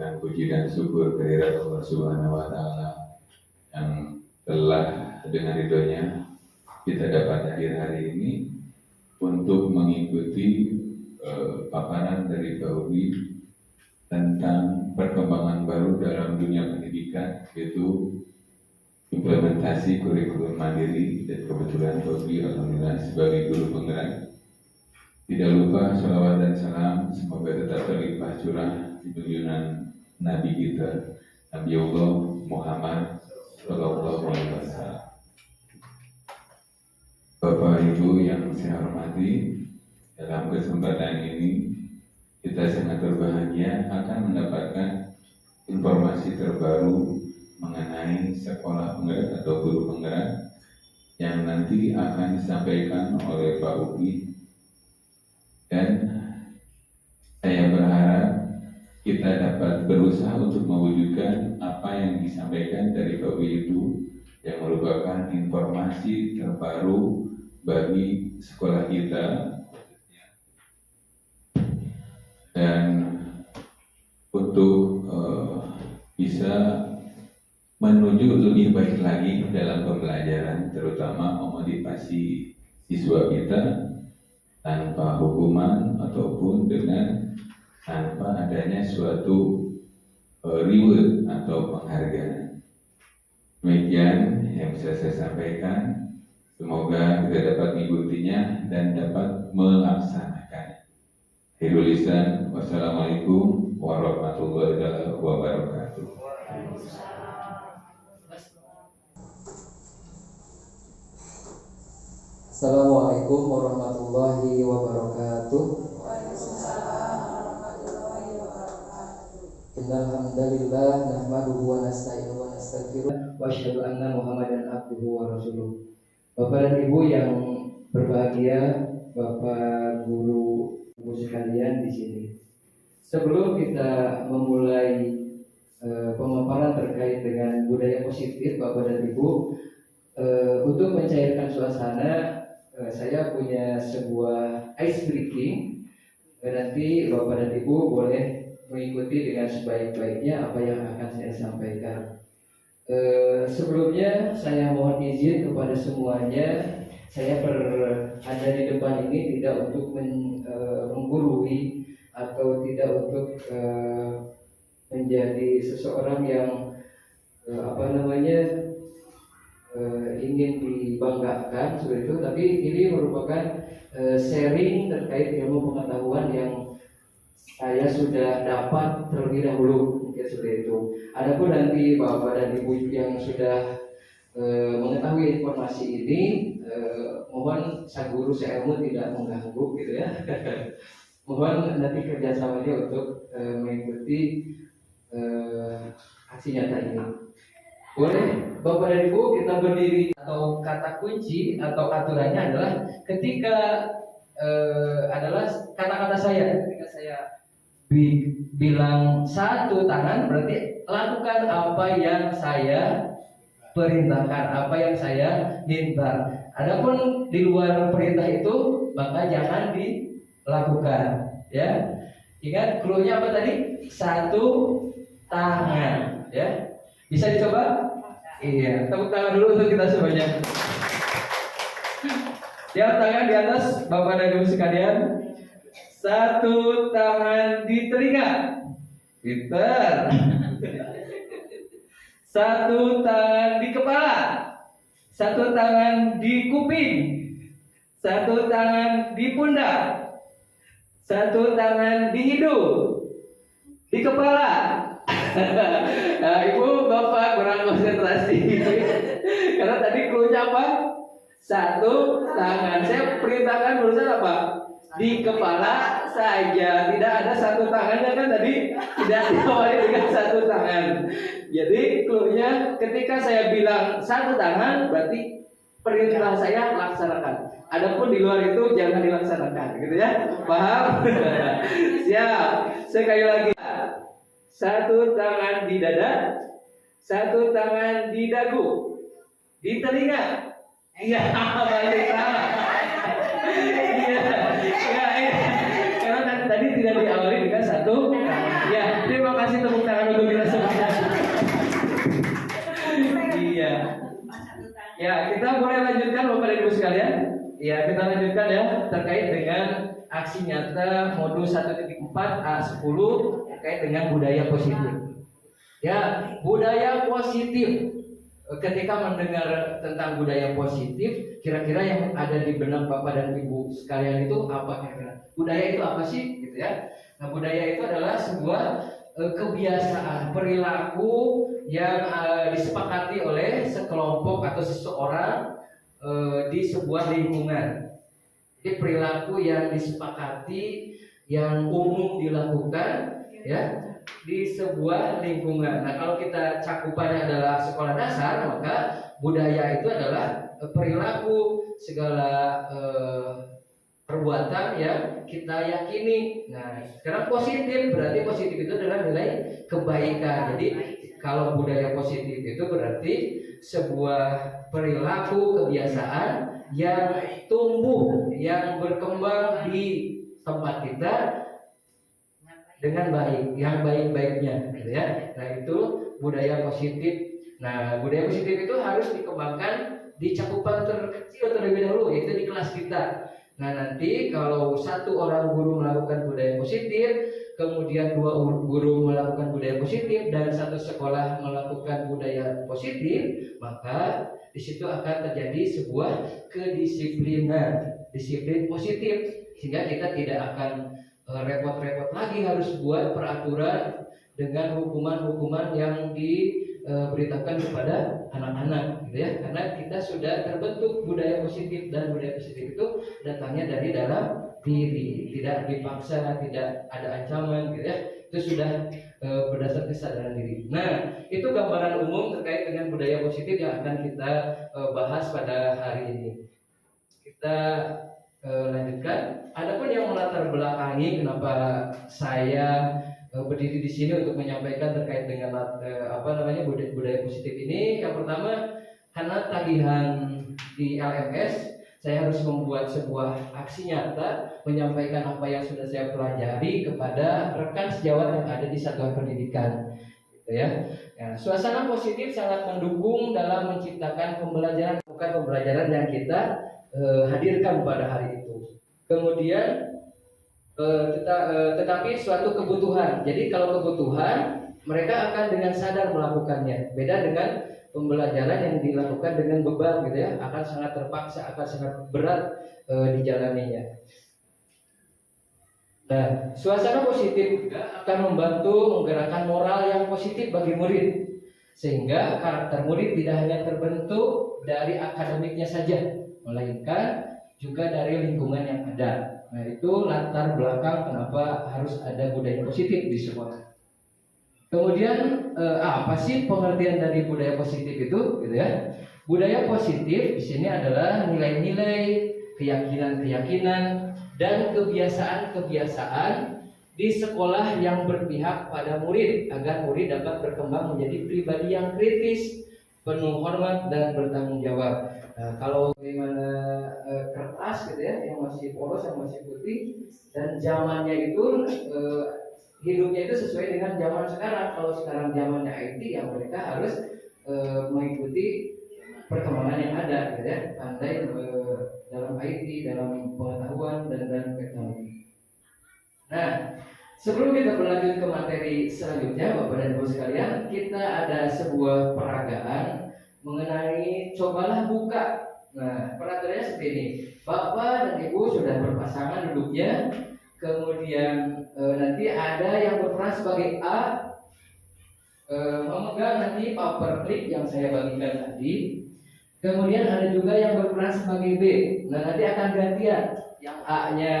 dengan puji dan syukur kehadirat Allah Subhanahu wa Ta'ala yang telah dengan ridhonya kita dapat hadir hari ini untuk mengikuti paparan dari Pak Ubi tentang perkembangan baru dalam dunia pendidikan, yaitu implementasi kurikulum mandiri. Dan kebetulan Pak Ubi alhamdulillah sebagai guru penggerak. Tidak lupa sholawat dan salam semoga tetap terlimpah curah di junjungan Nabi kita, Nabi Allah Muhammad Sallallahu Alaihi Wasallam. Bapak Ibu yang saya hormati, dalam kesempatan ini kita sangat berbahagia akan mendapatkan informasi terbaru mengenai sekolah penggerak atau guru penggerak yang nanti akan disampaikan oleh Pak Ubi. Dan saya berharap kita dapat berusaha untuk mewujudkan apa yang disampaikan dari Pak Ubi itu, yang merupakan informasi terbaru bagi sekolah kita, dan untuk bisa menuju lebih baik lagi dalam pembelajaran, terutama memotivasi siswa kita tanpa hukuman ataupun tanpa adanya suatu reward atau penghargaan. Demikian yang bisa saya sampaikan. Semoga kita dapat mengikutinya dan dapat melaksanakannya. Akhirul lisan, wassalamualaikum warahmatullahi wabarakatuh. Assalamualaikum warahmatullahi wabarakatuh. Innal hamdalillah nahmaduhu wa nasta'inuhu wa nastaghfiruh wa asyhadu anna Muhammadan abduhu wa rasuluh. Bapak dan Ibu yang berbahagia, Bapak guru sekalian di sini. Sebelum kita memulai pemaparan terkait dengan budaya positif Bapak dan Ibu, untuk mencairkan suasana, saya punya sebuah ice breaking. Nanti Bapak dan Ibu boleh mengikuti dengan sebaik-baiknya apa yang akan saya sampaikan. Sebelumnya saya mohon izin kepada semuanya, saya berada di depan ini tidak untuk menggurui atau tidak untuk menjadi seseorang yang ingin dibanggakan seperti itu, tapi ini merupakan sharing terkait ilmu pengetahuan yang saya sudah dapat terlebih dahulu, mungkin seperti itu. Adapun nanti Bapak dan Ibu yang sudah mengetahui informasi ini, mohon sang guru seilmu tidak mengganggu gitu ya. Mohon nanti kerjasamanya untuk mengikuti aksi nyata ini. Boleh Bapak dan Ibu kita berdiri, atau kata kunci atau aturannya adalah ketika adalah kata-kata saya, ketika saya bilang satu tangan berarti lakukan apa yang saya perintahkan, apa yang saya minta. Adapun di luar perintah itu maka jangan dilakukan, ya. Ingat clue-nya apa tadi? Satu tangan, ya. Bisa dicoba? Iya, tepuk tangan dulu untuk kita semuanya. Siap, tangan di atas Bapak dan Ibu sekalian. Satu tangan di telinga. Pinter. Satu tangan di kepala. Satu tangan di kuping. Satu tangan di pundak. Satu tangan di hidung. Di kepala. Nah, Ibu Bapak kurang konsentrasi. Karena tadi clue-nya apa? Satu tangan. Saya perintahkan barusan apa? Di kepala saja. Tidak ada satu tangannya kan tadi? Tidak diawali dengan satu tangan. Jadi clue-nya ketika saya bilang satu tangan berarti perintah saya laksanakan. Adapun di luar itu jangan dilaksanakan, gitu ya. Paham? Siap. Sekali lagi. Satu tangan di dada, satu tangan di dagu, di telinga. Iya, balik sama. Iya. Karena tadi tidak diawali dengan satu tangan. Ya, terima kasih tepuk tangan untuk kita semua. Iya. Ya, kita boleh lanjutkan Bapak dan Ibu sekalian. Ya, kita lanjutkan ya terkait dengan aksi nyata modul 1.4 A10 terkait dengan budaya positif. Ya, budaya positif. Ketika mendengar tentang budaya positif, kira-kira yang ada di benak Bapak dan Ibu sekalian itu apa kira-kira? Budaya itu apa sih, gitu ya? Nah, budaya itu adalah sebuah kebiasaan, perilaku yang disepakati oleh sekelompok atau seseorang di sebuah lingkungan. Jadi perilaku yang disepakati, yang umum dilakukan, ya, di sebuah lingkungan. Nah, kalau kita cakupannya adalah sekolah dasar, maka budaya itu adalah perilaku, segala perbuatan yang kita yakini. Nah, sekarang positif, berarti positif itu adalah nilai kebaikan. Jadi kalau budaya positif itu berarti sebuah perilaku, kebiasaan yang tumbuh, yang berkembang di tempat kita dengan baik, yang baik-baiknya, gitu ya. Nah, itu budaya positif. Nah, budaya positif itu harus dikembangkan di cakupan terkecil terlebih dahulu, yaitu di kelas kita. Nah, nanti kalau satu orang guru melakukan budaya positif, kemudian dua guru melakukan budaya positif, dan satu sekolah melakukan budaya positif, maka di situ akan terjadi sebuah kedisiplinan, disiplin positif, sehingga kita tidak akan repot-repot lagi harus buat peraturan dengan hukuman-hukuman yang diberitakan kepada anak-anak, gitu ya. Karena kita sudah terbentuk budaya positif, dan budaya positif itu datangnya dari dalam diri, tidak dipaksa, tidak ada ancaman, gitu ya. Itu sudah berdasar kesadaran diri. Nah, itu gambaran umum terkait dengan budaya positif yang akan kita bahas pada hari ini. Kita lanjutkan. Adapun yang melatar belakangi kenapa saya berdiri di sini untuk menyampaikan terkait dengan budaya positif ini, yang pertama karena tagihan di LMS, saya harus membuat sebuah aksi nyata menyampaikan apa yang sudah saya pelajari kepada rekan sejawat yang ada di satuan pendidikan, gitu ya. Nah, suasana positif sangat mendukung dalam menciptakan pembelajaran, bukan pembelajaran yang kita hadirkan pada hari itu. Kemudian tetapi suatu kebutuhan. Jadi kalau kebutuhan, mereka akan dengan sadar melakukannya. Beda dengan pembelajaran yang dilakukan dengan beban, gitu ya, akan sangat terpaksa, akan sangat berat dijalaninya. Nah, suasana positif juga akan membantu menggerakkan moral yang positif bagi murid, sehingga karakter murid tidak hanya terbentuk dari akademiknya saja, melainkan juga dari lingkungan yang ada. Nah, itu latar belakang kenapa harus ada budaya positif di sekolah. Kemudian apa sih pengertian dari budaya positif itu, gitu ya? Budaya positif di sini adalah nilai-nilai, keyakinan-keyakinan, dan kebiasaan-kebiasaan di sekolah yang berpihak pada murid agar murid dapat berkembang menjadi pribadi yang kritis, penuh hormat, dan bertanggung jawab. Nah, kalau bagaimana kertas, gitu ya, yang masih polos, yang masih putih, dan zamannya itu hidupnya itu sesuai dengan zaman sekarang. Kalau sekarang zamannya IT, yang mereka harus mengikuti perkembangan yang ada, gitu ya, pandai dalam IT, dalam pengetahuan dan teknologi. Nah, sebelum kita berlanjut ke materi selanjutnya, Bapak dan Ibu sekalian, kita ada sebuah peragaan mengenai cobalah buka. Nah, peraturannya seperti ini. Bapak dan Ibu sudah berpasangan duduknya. Kemudian nanti ada yang berperan sebagai A, memegang nanti paperclip yang saya bagikan tadi. Kemudian ada juga yang berperan sebagai B. Nah, nanti akan gantian. Yang A-nya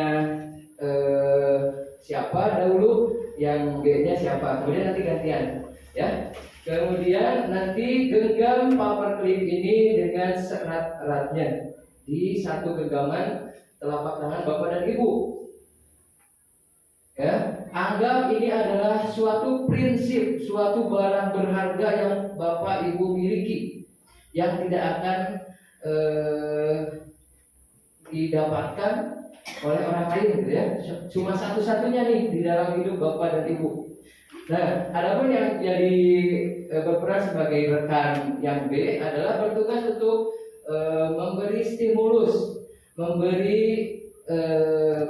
siapa dahulu, yang B-nya siapa. Kemudian nanti gantian, ya. Kemudian nanti genggam paperclip ini dengan serat-eratnya di satu genggaman telapak tangan Bapak dan Ibu. Ya, anggap ini adalah suatu prinsip, suatu barang berharga yang Bapak Ibu miliki, yang tidak akan didapatkan oleh orang lain, gitu ya. Cuma satu-satunya nih di dalam hidup Bapak dan Ibu. Nah, adapun yang jadi berperan sebagai rekan yang B adalah bertugas untuk memberi stimulus, memberi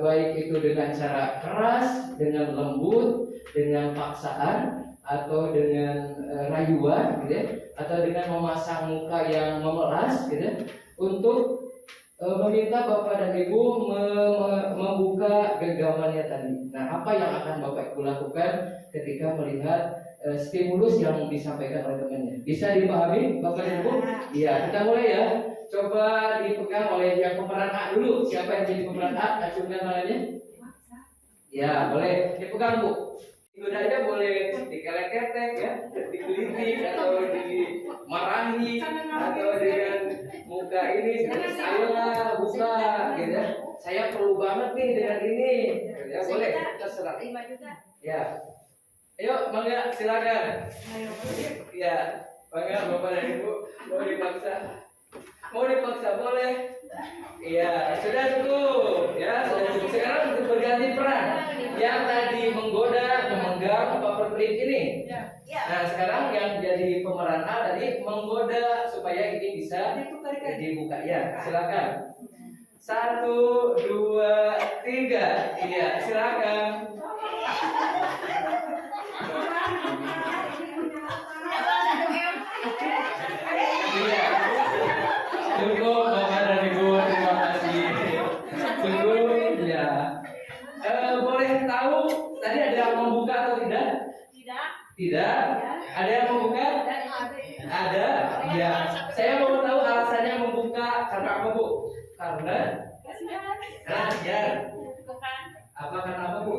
baik itu dengan cara keras, dengan lembut, dengan paksaan, atau dengan rayuan, gitu ya, atau dengan memasang muka yang memelas, gitu ya, untuk meminta Bapak dan Ibu membuka genggamannya tadi. Nah, apa yang akan Bapak Ibu lakukan ketika melihat stimulus yang disampaikan oleh temannya? Bisa dipahami Bapak dan Ibu? Iya, kita mulai ya. Coba dipegang oleh yang pemeran A dulu. Siapa yang jadi pemeran A? Acungkan tangannya. Ya, boleh dipegang Bu. Godanya boleh dikelek-kelek ya, digelitik atau dimarahi atau dengan muka ini ayolah buka gitu ya. Saya perlu banget nih dengan ini. Ya boleh, terserah. Ya. Ayo, mangga silakan. Ya, mangga Bapak dan Ibu, mau dipaksa. Mau dipaksa boleh. Iya, sudah cukup. Ya, sudah cukup. Sekarang berganti peran. Yang tadi menggoda, memegang paper clip ini. Nah, sekarang yang jadi pemeran A tadi menggoda supaya ini bisa dibuka. Ya, silakan. 1, 2, 3. Iya, silakan. Iya. Cukup Bapak dan Ibu, terima kasih. Cukup ya. Boleh tahu tadi ada yang membuka atau tidak? Tidak. Ada yang membuka? Ada. Ya. Saya mau tahu alasannya membuka karena apa Bu? Karena kasihan. Apa karena apa Bu?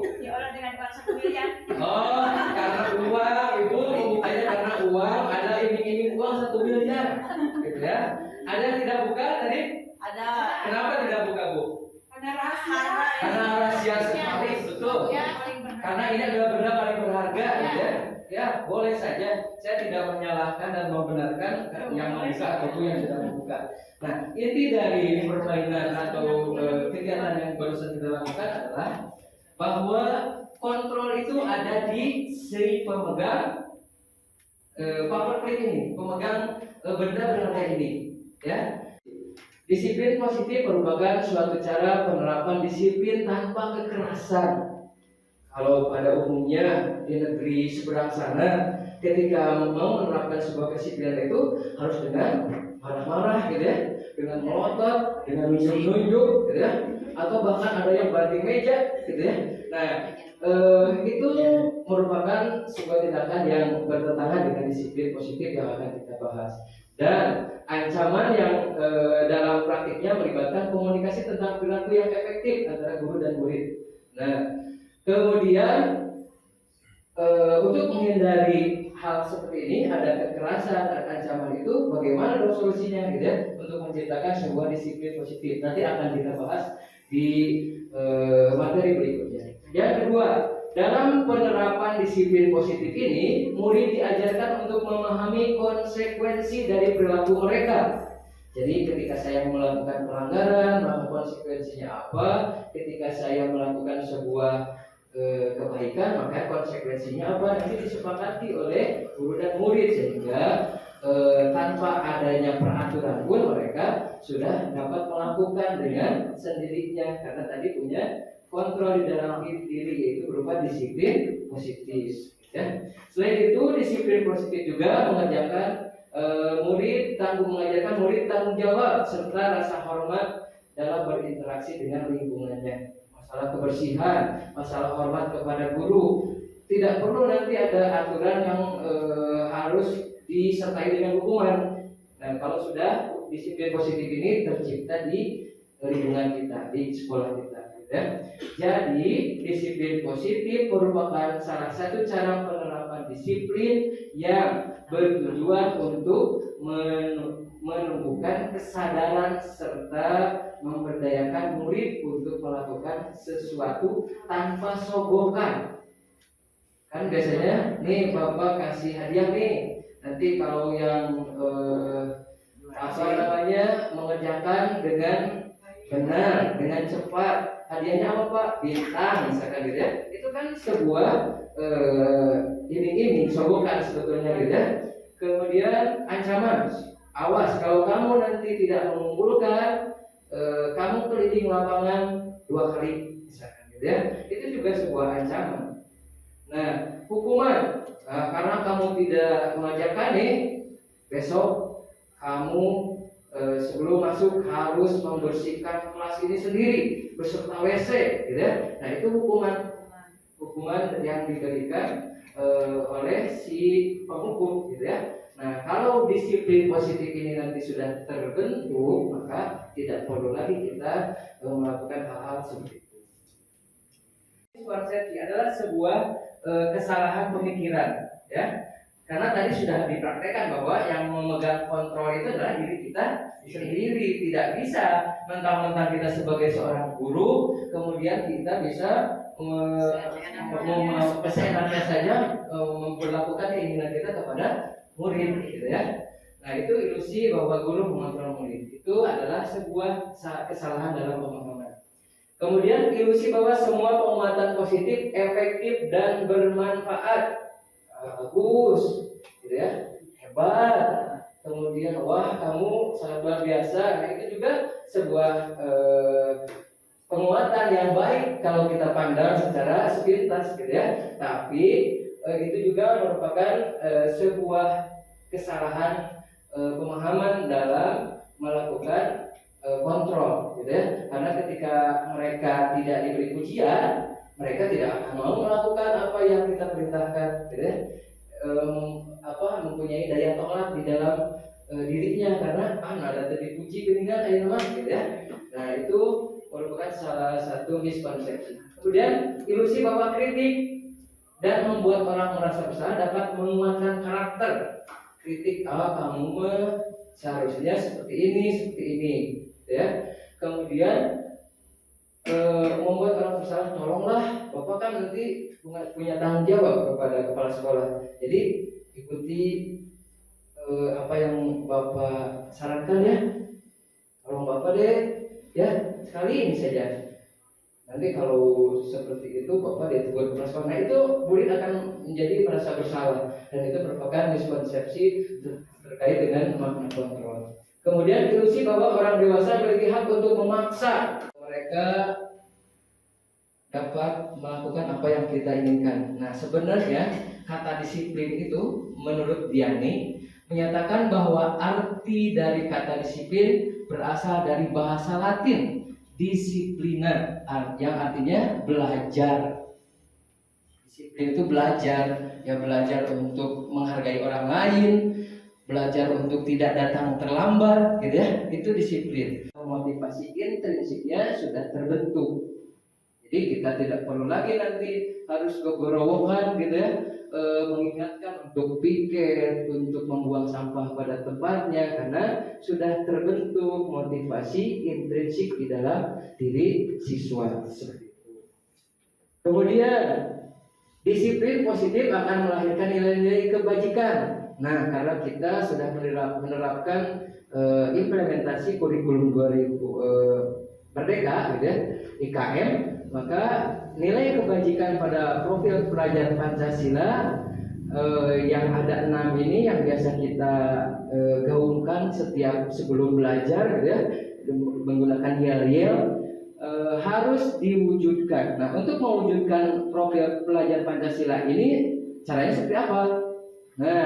Oh, karena uang. Ibu membukanya karena uang. Ada iming-iming uang 1 miliar, gitu ya. Ada yang tidak buka tadi? Ada. Kenapa tidak buka Bu? Karena rahasia. Karena rahasia sekali, betul. Karena ini adalah benda paling berharga, gitu ya. Ya, boleh saja. Saya tidak menyalahkan dan membenarkan yang membuka ataupun yang tidak membuka. Nah, inti dari permainan atau kegiatan yang barusan kita lakukan adalah bahwa kontrol itu ada di si pemegang paper clip ini, pemegang benda berharga ini, ya. Disiplin positif merupakan suatu cara penerapan disiplin tanpa kekerasan. Kalau pada umumnya di negeri seberang sana, ketika mau menerapkan sebuah kedisiplinan itu harus dengan marah-marah, gitu ya, dengan melotot, dengan nunjuk-nunjuk, gitu ya, atau bahkan ada yang banting meja, gitu ya. Nah, itu merupakan sebuah tindakan yang bertentangan dengan disiplin positif yang akan kita bahas. Dan ancaman yang dalam praktiknya melibatkan komunikasi tentang perilaku yang efektif antara guru dan murid. Nah, kemudian untuk menghindari hal seperti ini, ada kekerasan dan ancaman itu, bagaimana dong solusinya, gitu ya, untuk menciptakan sebuah disiplin positif. Nanti akan kita bahas di materi berikutnya. Yang kedua, dalam penerapan disiplin positif ini, murid diajarkan untuk memahami konsekuensi dari perilaku mereka. Jadi ketika saya melakukan pelanggaran, maka konsekuensinya apa? Ketika saya melakukan sebuah kebaikan, maka konsekuensinya apa? Nanti disepakati oleh guru dan murid, sehingga tanpa adanya peraturan pun mereka sudah dapat melakukan dengan sendirinya, karena tadi punya kontrol di dalam diri, yaitu berupa disiplin positif, ya. Selain itu, disiplin positif juga mengajarkan mengajarkan murid tanggung jawab serta rasa hormat dalam berinteraksi dengan lingkungannya. Masalah kebersihan, masalah hormat kepada guru, tidak perlu nanti ada aturan yang harus disertai dengan hukuman. Nah, kalau sudah disiplin positif ini tercipta di lingkungan kita, di sekolah kita, ya. Jadi disiplin positif merupakan salah satu cara penerapan disiplin yang bertujuan untuk menumbuhkan kesadaran serta memberdayakan murid untuk melakukan sesuatu tanpa sogokan. Kan biasanya nih Bapak kasih hadiah nih, nanti kalau yang mengerjakan dengan benar, dengan cepat, hadiahnya apa Pak? Bintang misalkan, gitu ya. Itu kan sebuah ini sogokan sebetulnya gitu ya. Kemudian ancaman, awas kalau kamu nanti tidak mengumpulkan, kamu keliling lapangan 2 kali misalkan gitu ya. Itu juga sebuah ancaman. Nah, hukuman, karena kamu tidak mengajarkan nih, besok kamu sebelum masuk harus membersihkan kelas ini sendiri beserta WC gitu ya. Nah, itu hukuman yang diberikan oleh si penghukum gitu ya. Nah, kalau disiplin positif ini nanti sudah terbentuk, maka tidak perlu lagi kita melakukan hal-hal seperti itu. Konsepsi adalah sebuah kesalahan pemikiran, ya. Karena tadi sudah dipraktekkan bahwa yang memegang kontrol itu adalah diri kita sendiri. Tidak bisa mentang-mentang kita sebagai seorang guru, kemudian kita bisa seenaknya saja memperlakukan keinginan kita kepada murid, gitu ya. Nah, itu ilusi bahwa guru mengontrol murid. Itu adalah sebuah kesalahan dalam pemahaman. Kemudian ilusi bahwa semua penguatan positif efektif dan bermanfaat. Bagus, gitu ya, hebat. Kemudian wah kamu sangat luar biasa. Nah, itu juga sebuah penguatan yang baik kalau kita pandang secara sepintas, gitu ya. Tapi itu juga merupakan sebuah kesalahan pemahaman dalam melakukan kontrol, gitu ya. Karena ketika mereka tidak diberi pujian, mereka tidak akan mau melakukan apa yang kita perintahkan, gitu ya. Mempunyai daya tolak di dalam dirinya karena nada dipuji geningan ayeuna mah, gitu ya. Nah, itu merupakan salah satu miskonsepsi. Kemudian ilusi bahwa kritik dan membuat orang merasa bersalah dapat menguatkan karakter. Kritik, kamu seharusnya seperti ini, gitu ya. Kemudian membuat orang bersalah, tolonglah Bapak kan nanti punya tanggung jawab kepada kepala sekolah. Jadi ikuti apa yang Bapak sarankan ya. Tolong Bapak deh, ya sekali ini saja. Nanti kalau seperti itu Bapak ditegur kepala sekolah. Nah, itu murid akan menjadi merasa bersalah dan itu merupakan miskonsepsi terkait dengan makna kontrol. Kemudian ilusi bahwa orang dewasa memiliki hak untuk memaksa mereka dapat melakukan apa yang kita inginkan. Nah, sebenarnya kata disiplin itu menurut Diani menyatakan bahwa arti dari kata disiplin berasal dari bahasa Latin disiplina, yang artinya belajar. Disiplin itu belajar, ya belajar untuk menghargai orang lain, belajar untuk tidak datang terlambat, gitu ya. Itu disiplin. Motivasi intrinsiknya sudah terbentuk. Jadi kita tidak perlu lagi nanti harus kegorowokan, gitu ya, mengingatkan untuk piket, untuk membuang sampah pada tempatnya, karena sudah terbentuk motivasi intrinsik di dalam diri siswa seperti itu. Kemudian disiplin positif akan melahirkan nilai-nilai kebajikan. Nah, karena kita sudah menerapkan implementasi kurikulum 2000 Merdeka, gitu ya, IKM, maka nilai kebajikan pada profil pelajar Pancasila yang ada 6 ini yang biasa kita gaungkan setiap sebelum belajar, gitu ya, menggunakan yel-yel, harus diwujudkan. Nah, untuk mewujudkan profil pelajar Pancasila ini caranya seperti apa? Nah,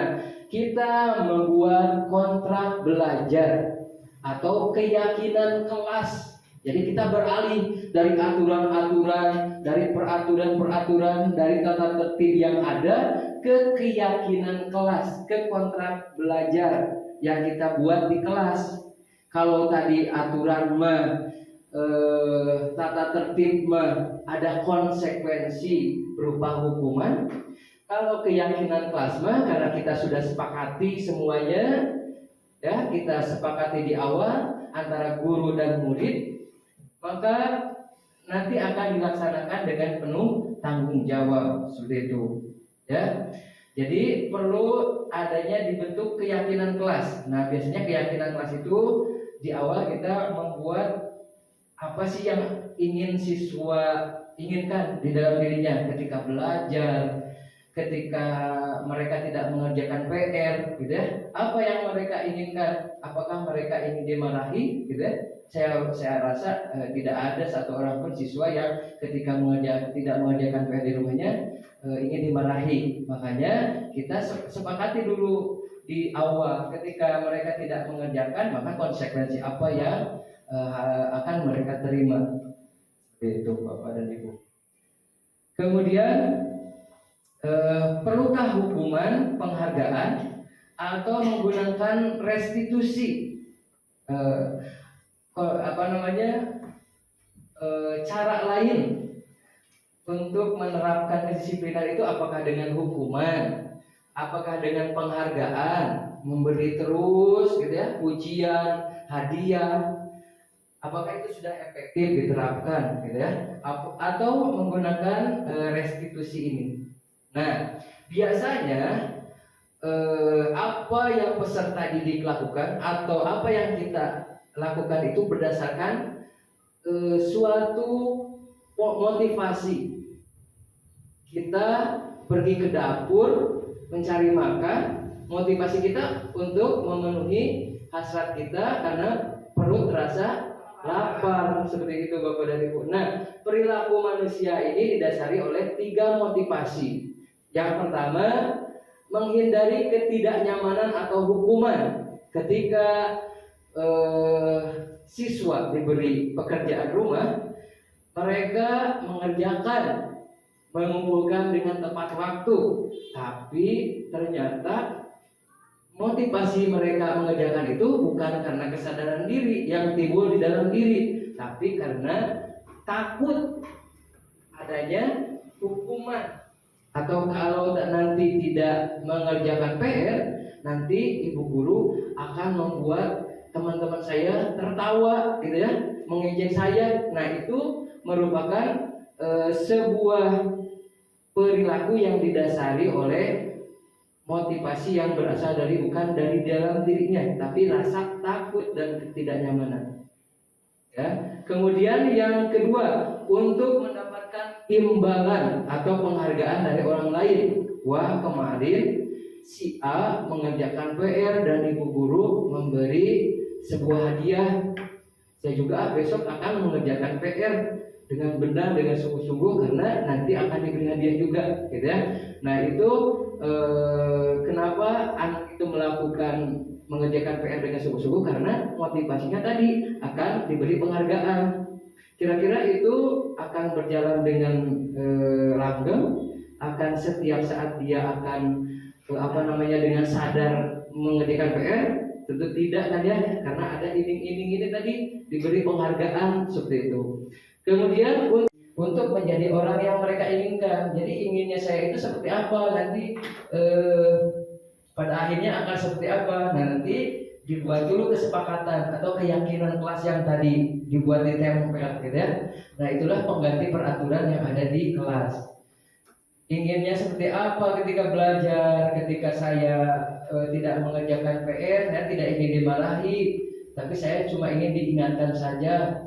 kita membuat kontrak belajar atau keyakinan kelas. Jadi kita beralih dari aturan-aturan, dari peraturan-peraturan, dari tata tertib yang ada ke keyakinan kelas, ke kontrak belajar yang kita buat di kelas. Kalau tadi aturan tata tertib ada konsekuensi berupa hukuman. Kalau keyakinan kelas karena kita sudah sepakati semuanya, ya kita sepakati di awal antara guru dan murid, maka nanti akan dilaksanakan dengan penuh tanggung jawab seperti itu, ya. Jadi perlu adanya dibentuk keyakinan kelas. Nah, biasanya keyakinan kelas itu di awal kita membuat apa sih yang ingin siswa inginkan di dalam dirinya ketika belajar, ketika mereka tidak mengerjakan PR, gitu ya, apa yang mereka inginkan? Apakah mereka ingin dimarahi, gitu ya? Saya rasa tidak ada satu orang pun siswa yang ketika tidak mengerjakan PR di rumahnya ingin dimarahi. Makanya kita sepakati dulu di awal, ketika mereka tidak mengerjakan, maka konsekuensi apa yang akan mereka terima. Itu Bapak dan Ibu. Kemudian perlukah hukuman, penghargaan, atau menggunakan restitusi? Cara lain untuk menerapkan kedisiplinan itu, apakah dengan hukuman, apakah dengan penghargaan, memberi terus, gitu ya, pujian, hadiah? Apakah itu sudah efektif diterapkan, gitu ya? Atau menggunakan restitusi ini? Nah, biasanya apa yang peserta didik lakukan atau apa yang kita lakukan itu berdasarkan suatu motivasi. Kita pergi ke dapur mencari makan, motivasi kita untuk memenuhi hasrat kita karena perut terasa lapar, seperti itu Bapak dan Ibu. Nah, perilaku manusia ini didasari oleh 3 motivasi. Yang pertama, menghindari ketidaknyamanan atau hukuman. Ketika siswa diberi pekerjaan rumah, mereka mengerjakan, mengumpulkan dengan tepat waktu, tapi ternyata motivasi mereka mengerjakan itu bukan karena kesadaran diri yang timbul di dalam diri, tapi karena takut adanya hukuman. Atau kalau nanti tidak mengerjakan PR, nanti ibu guru akan membuat teman-teman saya tertawa, gitu ya, mengejek saya. Nah, itu merupakan sebuah perilaku yang didasari oleh motivasi yang berasal bukan dari dalam dirinya, tapi rasa takut dan ketidaknyamanan. Ya. Kemudian yang kedua, untuk mendapatkan imbalan atau penghargaan dari orang lain. Wah, kemarin si A mengerjakan PR dan ibu guru memberi sebuah hadiah. Saya juga besok akan mengerjakan PR dengan benar, dengan sungguh-sungguh, karena nanti akan diberi hadiah juga, gitu ya. Nah, itu kenapa anak itu mengerjakan PR dengan sungguh-sungguh? Karena motivasinya tadi akan diberi penghargaan. Kira-kira itu akan berjalan dengan langgeng, akan setiap saat dia akan dengan sadar mengerjakan PR? Tentu tidak kan ya, karena ada iming-iming ini tadi, diberi penghargaan seperti itu. Kemudian untuk menjadi orang yang mereka inginkan. Jadi inginnya saya itu seperti apa, nanti pada akhirnya akan seperti apa. Nah, nanti dibuat dulu kesepakatan atau keyakinan kelas yang tadi dibuat di tempel, gitu ya. Nah, itulah pengganti peraturan yang ada di kelas. Inginnya seperti apa ketika belajar? Ketika saya tidak mengerjakan PR, saya tidak ingin dimarahi, tapi saya cuma ingin diingatkan saja.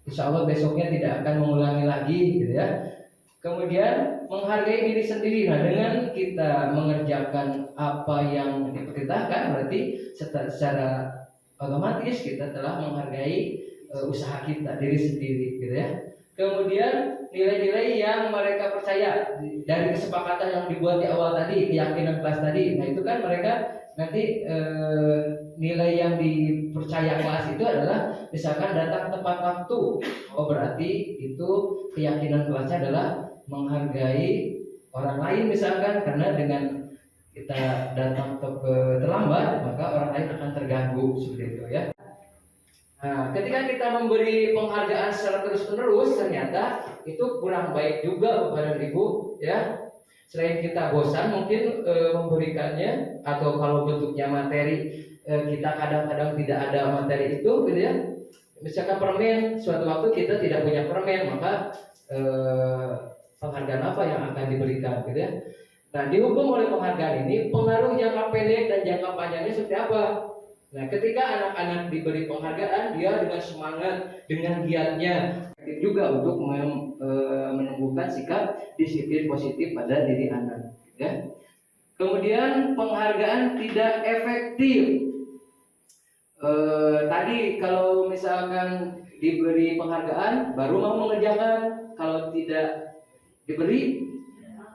Insya Allah besoknya tidak akan mengulangi lagi, gitu ya. Kemudian menghargai diri sendiri. Nah, dengan kita mengerjakan apa yang diperintahkan, berarti secara otomatis kita telah menghargai usaha kita, diri sendiri, gitu ya. Kemudian nilai-nilai yang mereka percaya dari kesepakatan yang dibuat di awal tadi, keyakinan kelas tadi. Nah, itu kan mereka nanti nilai yang dipercaya kelas itu adalah misalkan datang tepat waktu. Oh, berarti itu keyakinan kelasnya adalah menghargai orang lain misalkan, karena dengan kita datang terlambat maka orang lain akan terganggu, seperti itu ya. Nah, ketika kita memberi penghargaan secara terus-menerus, ternyata itu kurang baik juga Bapak dan Ibu, ya. Selain kita bosan mungkin memberikannya, atau kalau bentuknya materi, kita kadang-kadang tidak ada materi itu, gitu ya. Misalkan permen, suatu waktu kita tidak punya permen, maka penghargaan apa yang akan diberikan, gitu ya. Nah, dihukum oleh penghargaan ini, pengaruh jangka pendek dan jangka panjangnya seperti apa? Nah, ketika anak-anak diberi penghargaan, dia dengan semangat, dengan giatnya, aktif juga untuk menumbuhkan sikap disiplin positif pada diri anak. ya. Kemudian penghargaan tidak efektif. Tadi kalau misalkan diberi penghargaan baru mau mengerjakan, kalau tidak diberi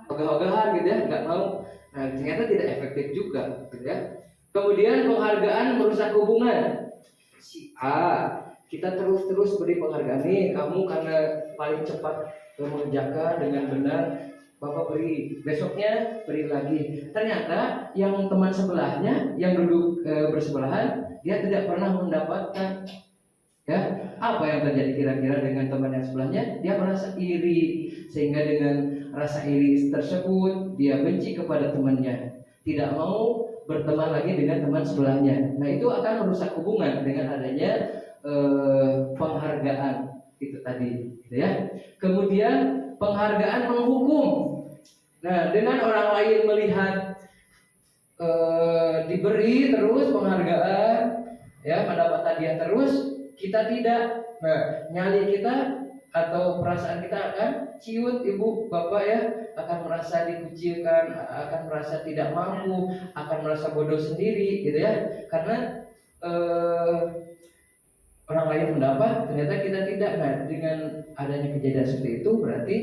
ogah-ogahan gitu ya, nggak mau. Nah, ternyata tidak efektif juga, gitu ya. Kemudian penghargaan merusak hubungan. Si A, kita terus beri penghargaan nih, kamu karena paling cepat mengerjakan dengan benar, Bapak beri, besoknya beri lagi. Ternyata yang teman sebelahnya yang duduk bersebelahan, dia tidak pernah mendapatkan. Ya, apa yang terjadi kira-kira dengan teman yang sebelahnya? Dia merasa iri, sehingga dengan rasa iri tersebut dia benci kepada temannya, tidak mau berteman lagi dengan teman sebelahnya. Nah, itu akan merusak hubungan dengan adanya penghargaan itu tadi, gitu ya. Kemudian penghargaan menghukum. Nah, dengan orang lain melihat diberi terus penghargaan, ya, mendapat hadiah terus, kita tidak, nah, nyali kita atau perasaan kita akan ciut, ibu bapak ya, akan merasa dikucilkan, akan merasa tidak mampu, akan merasa bodoh sendiri, gitu ya, karena orang lain mendapat, ternyata kita tidak. Nah, dengan adanya kejadian seperti itu, berarti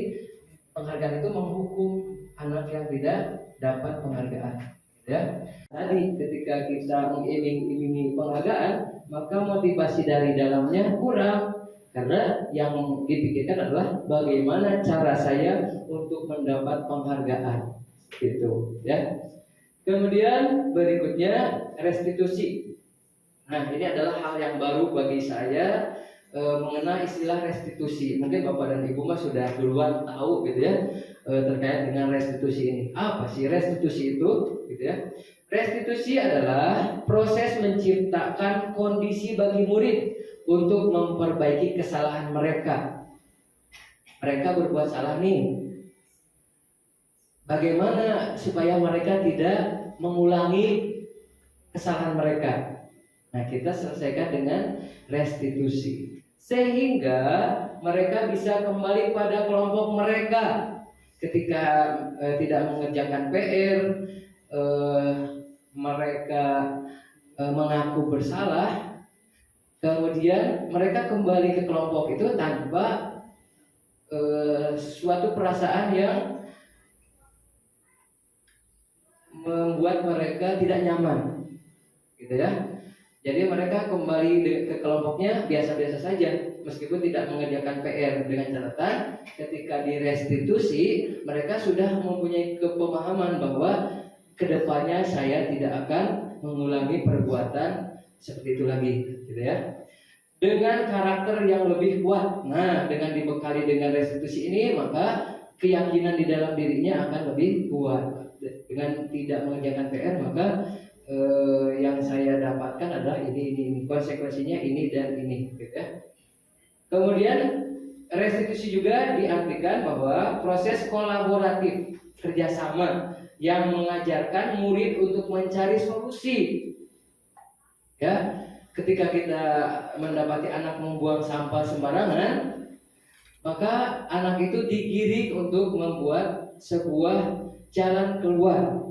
penghargaan itu menghukum anak yang tidak dapat penghargaan, ya. Tadi ketika kita mengiming-imingi penghargaan, maka motivasi dari dalamnya kurang, karena yang dipikirkan adalah bagaimana cara saya untuk mendapat penghargaan, gitu, ya. Kemudian berikutnya restitusi. Nah, ini adalah hal yang baru bagi saya mengenai istilah restitusi. Mungkin Bapak dan Ibu mah sudah duluan tahu, gitu ya, terkait dengan restitusi ini. Apa sih restitusi itu, gitu ya? Restitusi adalah proses menciptakan kondisi bagi murid untuk memperbaiki kesalahan mereka. Mereka berbuat salah nih. Bagaimana supaya mereka tidak mengulangi kesalahan mereka? Nah, kita selesaikan dengan restitusi, sehingga mereka bisa kembali pada kelompok mereka ketika tidak mengerjakan PR. Mereka mengaku bersalah, kemudian mereka kembali ke kelompok itu tanpa suatu perasaan yang membuat mereka tidak nyaman, gitu ya. Jadi mereka kembali ke kelompoknya biasa-biasa saja, meskipun tidak mengerjakan PR, dengan catatan ketika direstitusi mereka sudah mempunyai kepemahaman bahwa kedepannya saya tidak akan mengulangi perbuatan seperti itu lagi, gitu ya. Dengan karakter yang lebih kuat. Nah, dengan dibekali dengan restitusi ini, maka keyakinan di dalam dirinya akan lebih kuat. Dengan tidak mengerjakan PR, maka yang saya dapatkan adalah ini, konsekuensinya ini dan ini, gitu ya. Kemudian restitusi juga diartikan bahwa proses kolaboratif, kerjasama yang mengajarkan murid untuk mencari solusi. Ya, ketika kita mendapati anak membuang sampah sembarangan, maka anak itu digiring untuk membuat sebuah jalan keluar.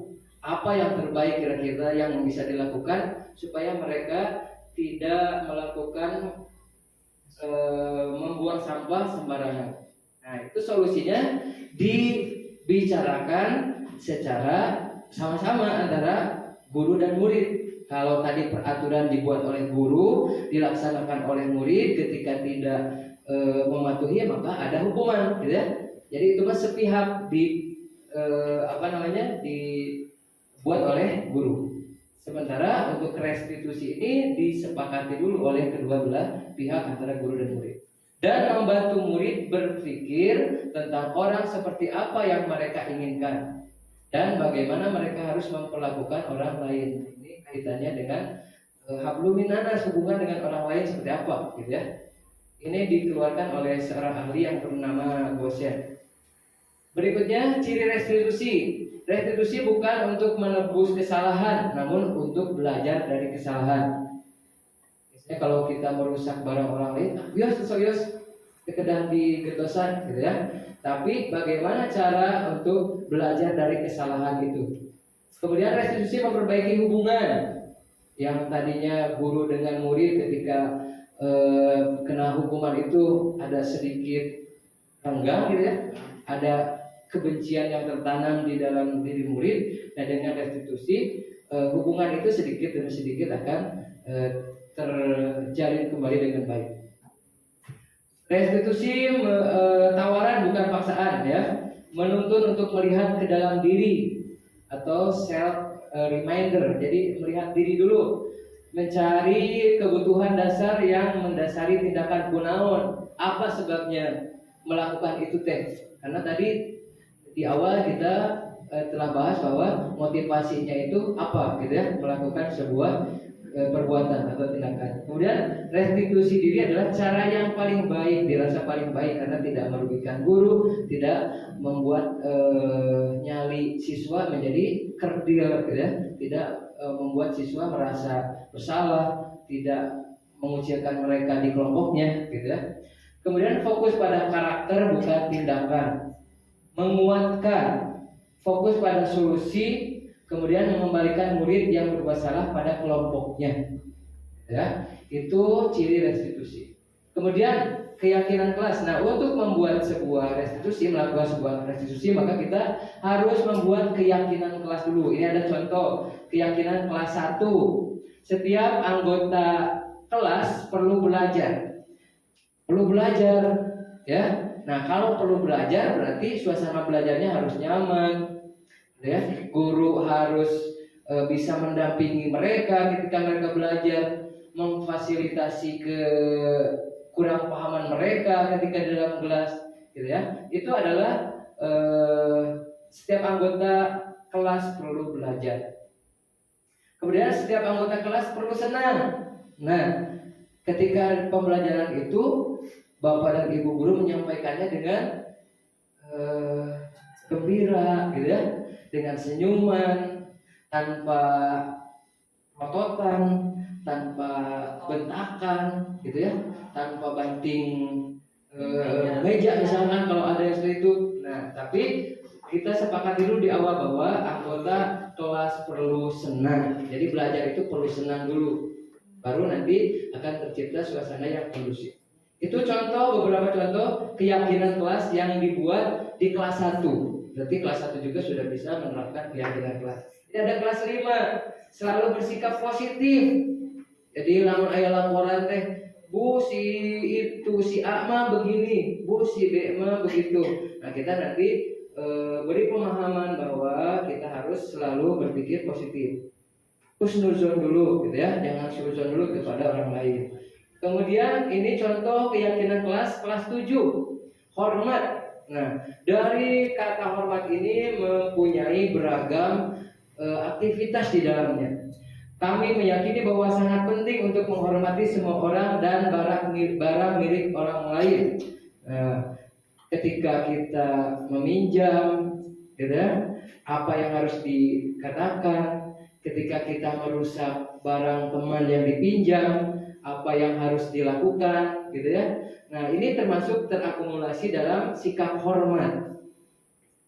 Apa yang terbaik kira-kira yang bisa dilakukan supaya mereka tidak melakukan membuang sampah sembarangan. Nah, itu solusinya dibicarakan secara sama-sama antara guru dan murid. Kalau tadi peraturan dibuat oleh guru, dilaksanakan oleh murid, ketika tidak mematuhi maka ada hukuman, gitu ya. Jadi itu mah sepihak dibuat oleh guru. Sementara untuk restitusi ini disepakati dulu oleh kedua belah pihak antara guru dan murid, dan membantu murid berpikir tentang orang seperti apa yang mereka inginkan dan bagaimana mereka harus memperlakukan orang lain. Ini kaitannya dengan habluminanas, hubungan dengan orang lain seperti apa, gitu ya. Ini dikeluarkan oleh seorang ahli yang bernama Goshen. Berikutnya ciri restitusi. Restitusi bukan untuk menebus kesalahan, namun untuk belajar dari kesalahan. Misalnya kalau kita merusak barang orang lain, yos, kekedah di getosan gitu ya. Tapi bagaimana cara untuk belajar dari kesalahan itu. Kemudian restitusi memperbaiki hubungan yang tadinya guru dengan murid ketika kena hukuman itu ada sedikit renggang gitu ya, ada kebencian yang tertanam di dalam diri murid. Nah dengan restitusi hubungan itu sedikit demi sedikit akan terjalin kembali dengan baik. Restitusi tawaran bukan paksaan ya, menuntun untuk melihat ke dalam diri atau self reminder. Jadi melihat diri dulu, mencari kebutuhan dasar yang mendasari tindakan kunaon. Apa sebabnya melakukan itu teh? Karena tadi di awal kita telah bahas bahwa motivasinya itu apa gitu ya, melakukan sebuah perbuatan atau tindakan. Kemudian restitusi diri adalah cara yang paling baik, dirasa paling baik karena tidak merugikan guru, tidak membuat nyali siswa menjadi kerdil gitu ya, tidak membuat siswa merasa bersalah, tidak mengucilkan mereka di kelompoknya gitu ya. Kemudian fokus pada karakter bukan tindakan, menguatkan, fokus pada solusi, kemudian mengembalikan murid yang berbuat salah pada kelompoknya ya, itu ciri restitusi. Kemudian keyakinan kelas. Nah untuk membuat sebuah restitusi, melakukan sebuah restitusi, maka kita harus membuat keyakinan kelas dulu. Ini ada contoh keyakinan kelas 1. Setiap anggota kelas perlu belajar ya. Nah kalau perlu belajar berarti suasana belajarnya harus nyaman ya. Guru harus bisa mendampingi mereka ketika mereka belajar, memfasilitasi ke kurang pahaman mereka ketika di dalam kelas gitu ya. Itu adalah setiap anggota kelas perlu belajar. Kemudian setiap anggota kelas perlu senang. Nah ketika pembelajaran itu Bapak dan Ibu guru menyampaikannya dengan gembira gitu ya, dengan senyuman, tanpa ototan, tanpa bentakan gitu ya, tanpa banting meja misalkan kalau ada yang seperti itu. Nah tapi kita sepakat dulu di awal bahwa anggota kelas perlu senang. Jadi belajar itu perlu senang dulu, baru nanti akan tercipta suasana yang kondusif. Itu beberapa contoh keyakinan kelas yang dibuat di kelas 1. Berarti kelas 1 juga sudah bisa menerapkan keyakinan kelas. Ini ada kelas 5, selalu bersikap positif. Jadi lamun aya laporan teh, Bu si A mah begini, Bu si B mah begitu. Nah kita nanti beri pemahaman bahwa kita harus selalu berpikir positif. Husnuzon dulu gitu ya, jangan suzon dulu kepada orang lain. Kemudian ini contoh keyakinan kelas 7, hormat. Nah, dari kata hormat ini mempunyai beragam aktivitas di dalamnya. Kami meyakini bahwa sangat penting untuk menghormati semua orang dan barang milik orang lain. Ketika kita meminjam, gitu ya, apa yang harus dikatakan. Ketika kita merusak barang teman yang dipinjam, apa yang harus dilakukan, gitu ya. Nah, ini termasuk terakumulasi dalam sikap hormat.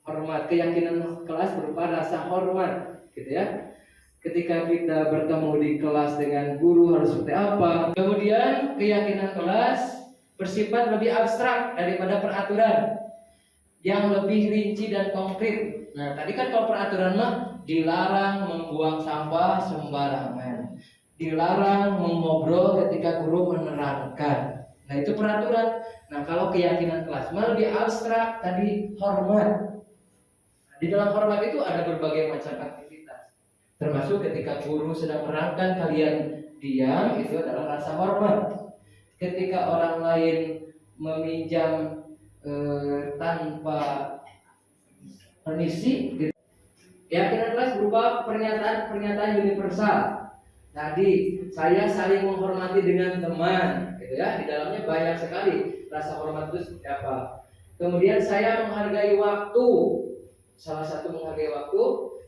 Hormat, keyakinan kelas berupa rasa hormat, gitu ya. Ketika kita bertemu di kelas dengan guru harus seperti apa. Kemudian keyakinan kelas bersifat lebih abstrak daripada peraturan yang lebih rinci dan konkret. Nah, tadi kan kalau peraturan mah dilarang membuang sampah sembarangan, dilarang mengobrol ketika guru menerangkan. Nah itu peraturan. Nah kalau keyakinan kelas mah lebih abstrak, tadi hormat. Di dalam hormat itu ada berbagai macam aktivitas, termasuk ketika guru sedang menerangkan kalian diam, itu adalah rasa hormat. Ketika orang lain meminjam tanpa permisi, keyakinan kelas berupa pernyataan universal. Tadi saya saling menghormati dengan teman, gitu ya. Di dalamnya banyak sekali rasa hormat itu seperti apa. Kemudian saya menghargai waktu. Salah satu menghargai waktu,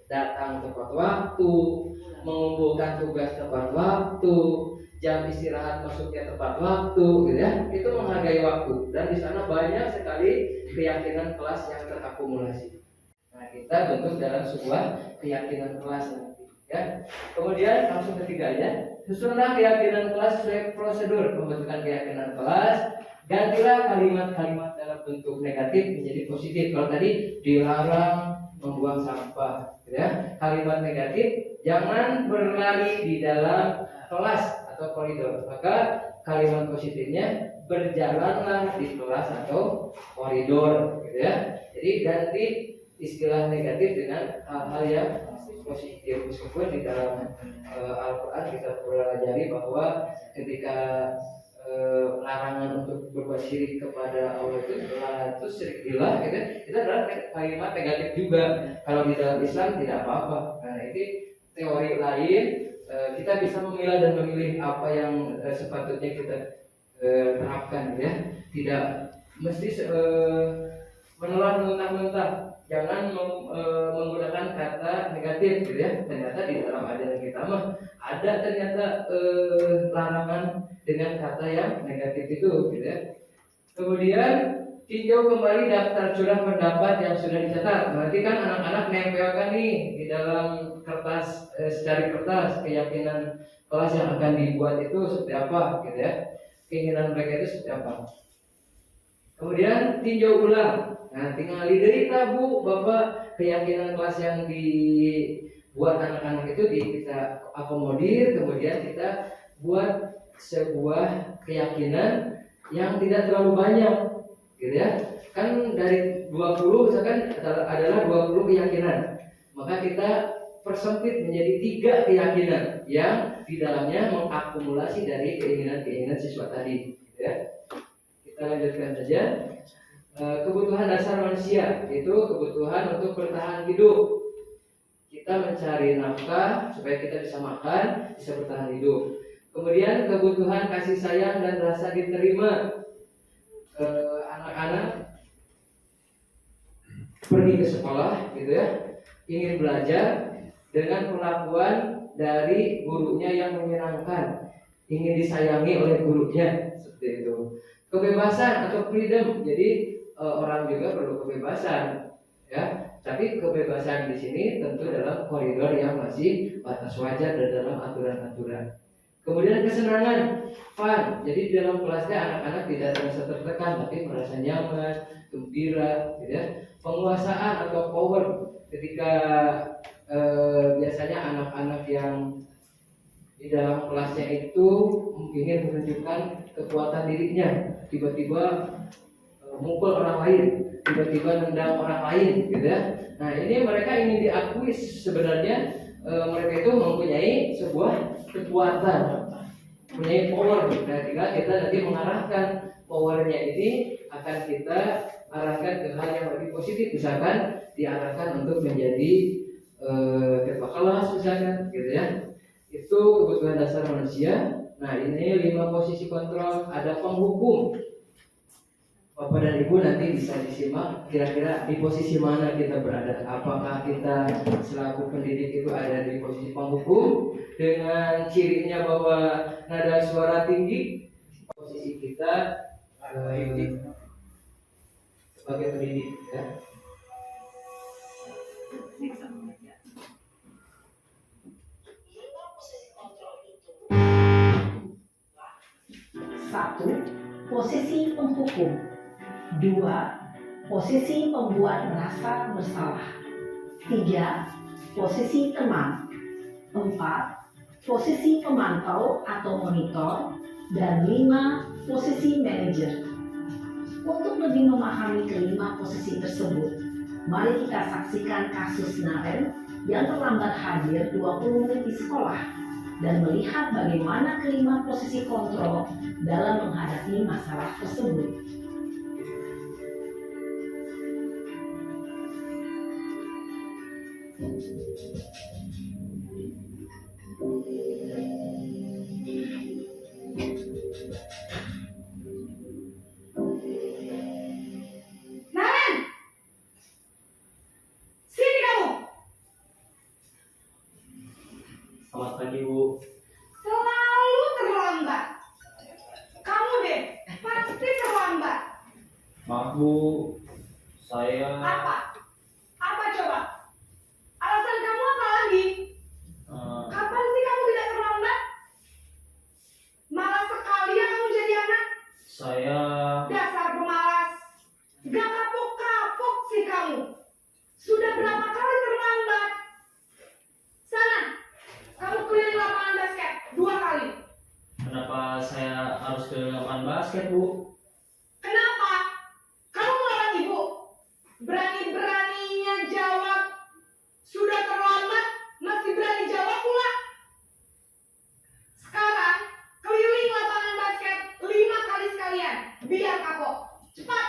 datang tepat waktu, mengumpulkan tugas tepat waktu, jam istirahat masuknya tepat waktu, gitu ya. Itu menghargai waktu, dan di sana banyak sekali keyakinan kelas yang terakumulasi. Nah, kita bentuk dalam sebuah keyakinan kelas nanti, ya. Kemudian langsung ketiga ya. Susunlah keyakinan kelas sesuai prosedur pembentukan keyakinan kelas. Gantilah kalimat-kalimat dalam bentuk negatif menjadi positif. Kalau tadi dilarang membuang sampah, ya. Kalimat negatif jangan berlari di dalam kelas atau koridor. Maka kalimat positifnya berjalanlah di kelas atau koridor, gitu ya. Jadi ganti istilah negatif dengan hal-hal yang positif. Meskipun di dalam Al-Quran kita pelajari bahwa ketika larangan untuk berbuat syirik kepada Allah itu syirik billah, gitu, itu adalah kalimat negatif juga. Kalau di dalam Islam tidak apa-apa. Nah, ini teori lain. Kita bisa memilah dan memilih apa yang sepatutnya kita terapkan, ya. Tidak mesti menelan mentah-mentah. Jangan menggunakan kata negatif, gitu ya. Ternyata di dalam ajaran kita mah ada ternyata larangan dengan kata yang negatif itu, gitu ya. Kemudian tinjau kembali daftar curah pendapat yang sudah dicatat. Berarti kan anak-anak nempelkan nih di dalam kertas, secari kertas keyakinan kelas yang akan dibuat itu seperti apa, gitu ya. Keinginan mereka itu seperti apa. Kemudian tinjau ulang. Nah, tinggal diderita Bu, Bapak, keyakinan kelas yang dibuat anak-anak itu kita akomodir, kemudian kita buat sebuah keyakinan yang tidak terlalu banyak, gitu ya. Kan dari 20 misalkan adalah 20 keyakinan. Maka kita persempit menjadi 3 keyakinan yang di dalamnya mengakumulasi dari keinginan-keinginan siswa tadi, gitu ya. Kita lanjutkan saja. Kebutuhan dasar manusia itu kebutuhan untuk bertahan hidup. Kita mencari nafkah supaya kita bisa makan, bisa bertahan hidup. Kemudian kebutuhan kasih sayang dan rasa diterima. Anak-anak pergi ke sekolah, gitu ya, ingin belajar dengan perlakuan dari gurunya yang menyenangkan, ingin disayangi oleh gurunya, seperti itu. Kebebasan atau freedom, jadi orang juga perlu kebebasan, ya. Tapi kebebasan di sini tentu dalam koridor yang masih batas wajar dan dalam aturan-aturan. Kemudian kesenangan, fun. Jadi di dalam kelasnya anak-anak tidak merasa tertekan, tapi merasa nyaman, gembira, gitu ya. Penguasaan atau power, ketika biasanya anak-anak yang di dalam kelasnya itu ingin menunjukkan kekuatan dirinya, tiba-tiba mukul orang lain, tiba-tiba nendang orang lain, gitu ya. Nah, ini mereka ingin diakui sebenarnya mereka itu mempunyai sebuah kekuatan, mempunyai power. Nah, tinggal kita nanti mengarahkan powernya ini akan kita arahkan ke hal yang lebih positif, misalkan diarahkan untuk menjadi ketua kelas, misalkan, gitu ya. Itu kebutuhan dasar manusia. Nah, ini 5 posisi kontrol. Ada penghukum. Bapak dan Ibu nanti bisa disimak kira-kira di posisi mana kita berada. Apakah kita selaku pendidik itu ada di posisi penghukum dengan cirinya bahwa nada suara tinggi, posisi kita sebagai pendidik, ya. Satu, posisi penghukum. 2. Posisi pembuat merasa bersalah. 3. Posisi teman. 4. Posisi pemantau atau monitor. Dan 5. Posisi manajer. Untuk lebih memahami kelima posisi tersebut, mari kita saksikan kasus Naren yang terlambat hadir 20 menit di sekolah dan melihat bagaimana kelima posisi kontrol dalam menghadapi masalah tersebut. Naren, sini kamu. Selamat pagi, Bu. Selalu terlambat. Bu, saya Apa? Apa coba? Alasan kamu apa lagi? eh, Kapan sih kamu tidak terlambat? Malas sekali ya kamu jadi anak. saya Dasar pemalas. Gak kapok-kapok sih kamu. Sudah berapa kali terlambat? Sana, kamu keliling lapangan basket 2 kali. kenapa saya harus ke lapangan basket, Bu? Kenapa? Kamu melawan ibu. Berani-beraninya jawab. Sudah terlambat, masih berani jawab pula. Sekarang, keliling lapangan basket 5 kali sekalian. Biar kapok. Cepat.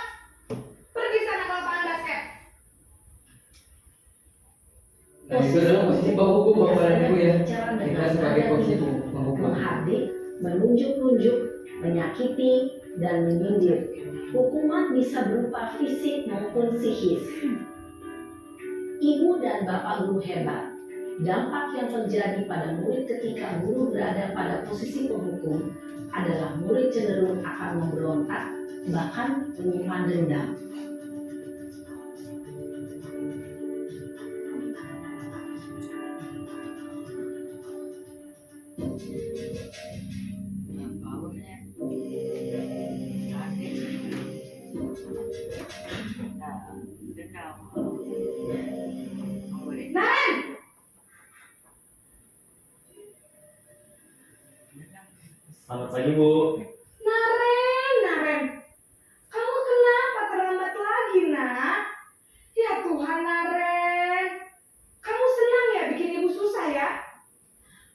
Pergi sana ke lapangan basket. Nah, itu adalah posisi penghukum Bapak dan Ibu ya. Bicara Kita dengan sebagai nada posisi tinggi, penghukum. menghardik, menunjuk-nunjuk, menyakiti, dan menyindir. Hukuman bisa berupa fisik maupun psikis. Ibu dan bapak guru hebat. Dampak yang terjadi pada murid ketika guru berada pada posisi penghukum adalah murid cenderung akan memberontak, bahkan menyimpan dendam. Naren! Selamat pagi, Bu. Naren! Kamu kenapa terlambat lagi, nak? Ya Tuhan, Naren. Kamu senang ya bikin ibu susah ya?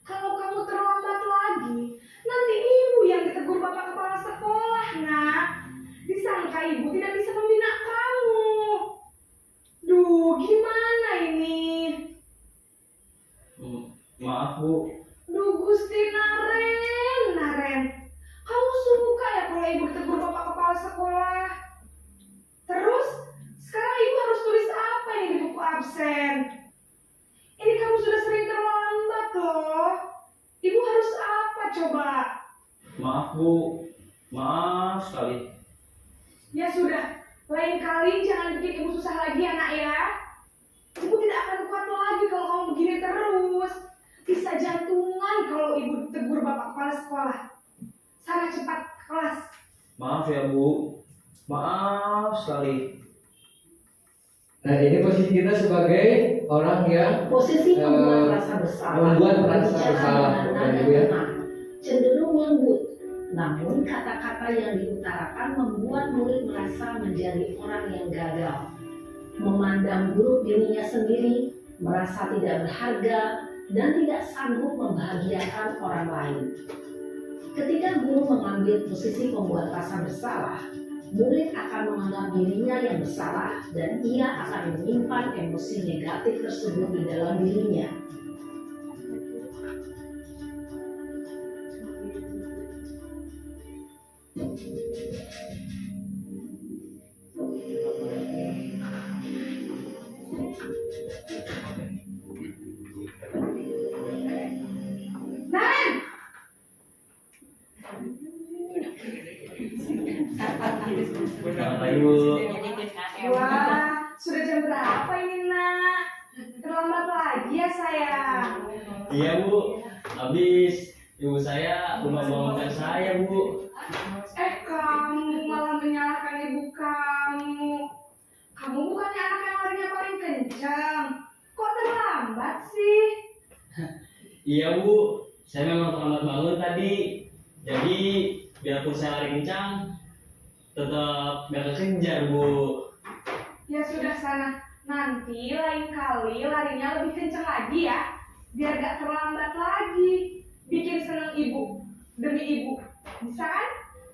Kalau kamu terlambat lagi, nanti ibu yang ditegur bapak kepala sekolah, nak. Disangka ibu tidak bisa membina kamu. Duh, gimana ini? Maaf, Bu. Duh, Gusti Naren. Kamu suka ya kalau ibu ditegur bapak kepala sekolah? Terus, sekarang ibu harus tulis apa ini di buku absen? Ini kamu sudah sering terlambat loh. Ibu harus apa coba? Maaf, Bu. Maaf sekali. Ya sudah, lain kali jangan bikin ibu susah lagi ya nak ya. Ibu tidak akan kuat lagi kalau kamu begini terus. Bisa jantungan kalau ibu tegur bapak kepala sekolah. Sana cepat ke kelas. Maaf ya, Bu. Maaf sekali. Nah, ini posisi kita sebagai orang yang Posisi membuat rasa bersalah, membuat rasa berbicara bersalah, dengan Bapak nada Ibu ya. tenang, cenderung lembut. Namun kata-kata yang diutarakan membuat murid merasa menjadi orang yang gagal, memandang buruk dirinya sendiri, merasa tidak berharga, dan tidak sanggup membahagiakan orang lain. Ketika guru mengambil posisi pembuat rasa bersalah, murid akan menganggap dirinya yang bersalah dan ia akan menyimpan emosi negatif tersebut di dalam dirinya. Naren! Selamat pagi, Bu. Wah, sudah jam berapa ini nak? Terlambat lagi ya sayang. Iya, Bu. Habis ibu saya belum bangunkan saya, Bu. Kamu malah menyalahkan ibu kamu. Kamu bukannya anak yang larinya paling kencang. Kok terlambat sih? Iya, Bu. Saya memang terlambat bangun tadi. Jadi, biarpun saya lari kencang, tetap gak kekejar, Bu. Ya sudah sana. Nanti lain kali larinya lebih kencang lagi ya. Biar gak terlambat lagi. Bikin seneng ibu. Demi ibu. Bisa kan?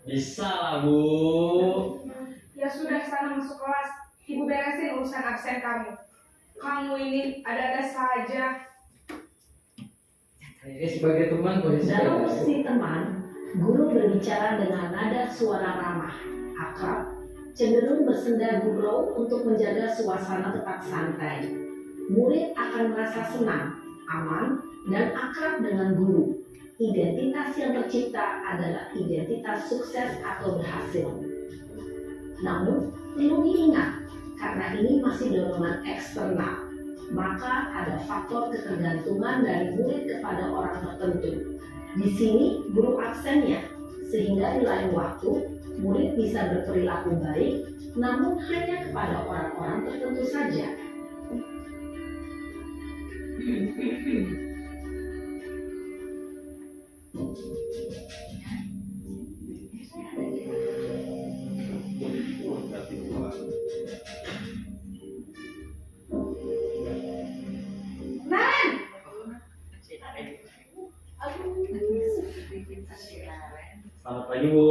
Bisa lah, Bu. Ya sudah sana masuk kelas. Ibu beresin urusan absen kamu. Kamu ini ada-ada saja. Ini sebagai teman posisi Dalam kita. posisi teman, guru berbicara dengan nada suara ramah, akrab, cenderung bersenda gurau untuk menjaga suasana tetap santai. Murid akan merasa senang, aman, dan akrab dengan guru. Identitas yang tercipta adalah identitas sukses atau berhasil. Namun, perlu diingat, karena ini masih dorongan eksternal, maka ada faktor ketergantungan dari murid kepada orang tertentu. Di sini, guru absennya, sehingga di lain waktu, murid bisa berperilaku baik, namun hanya kepada orang-orang tertentu saja. Naren, Selamat pagi Bu.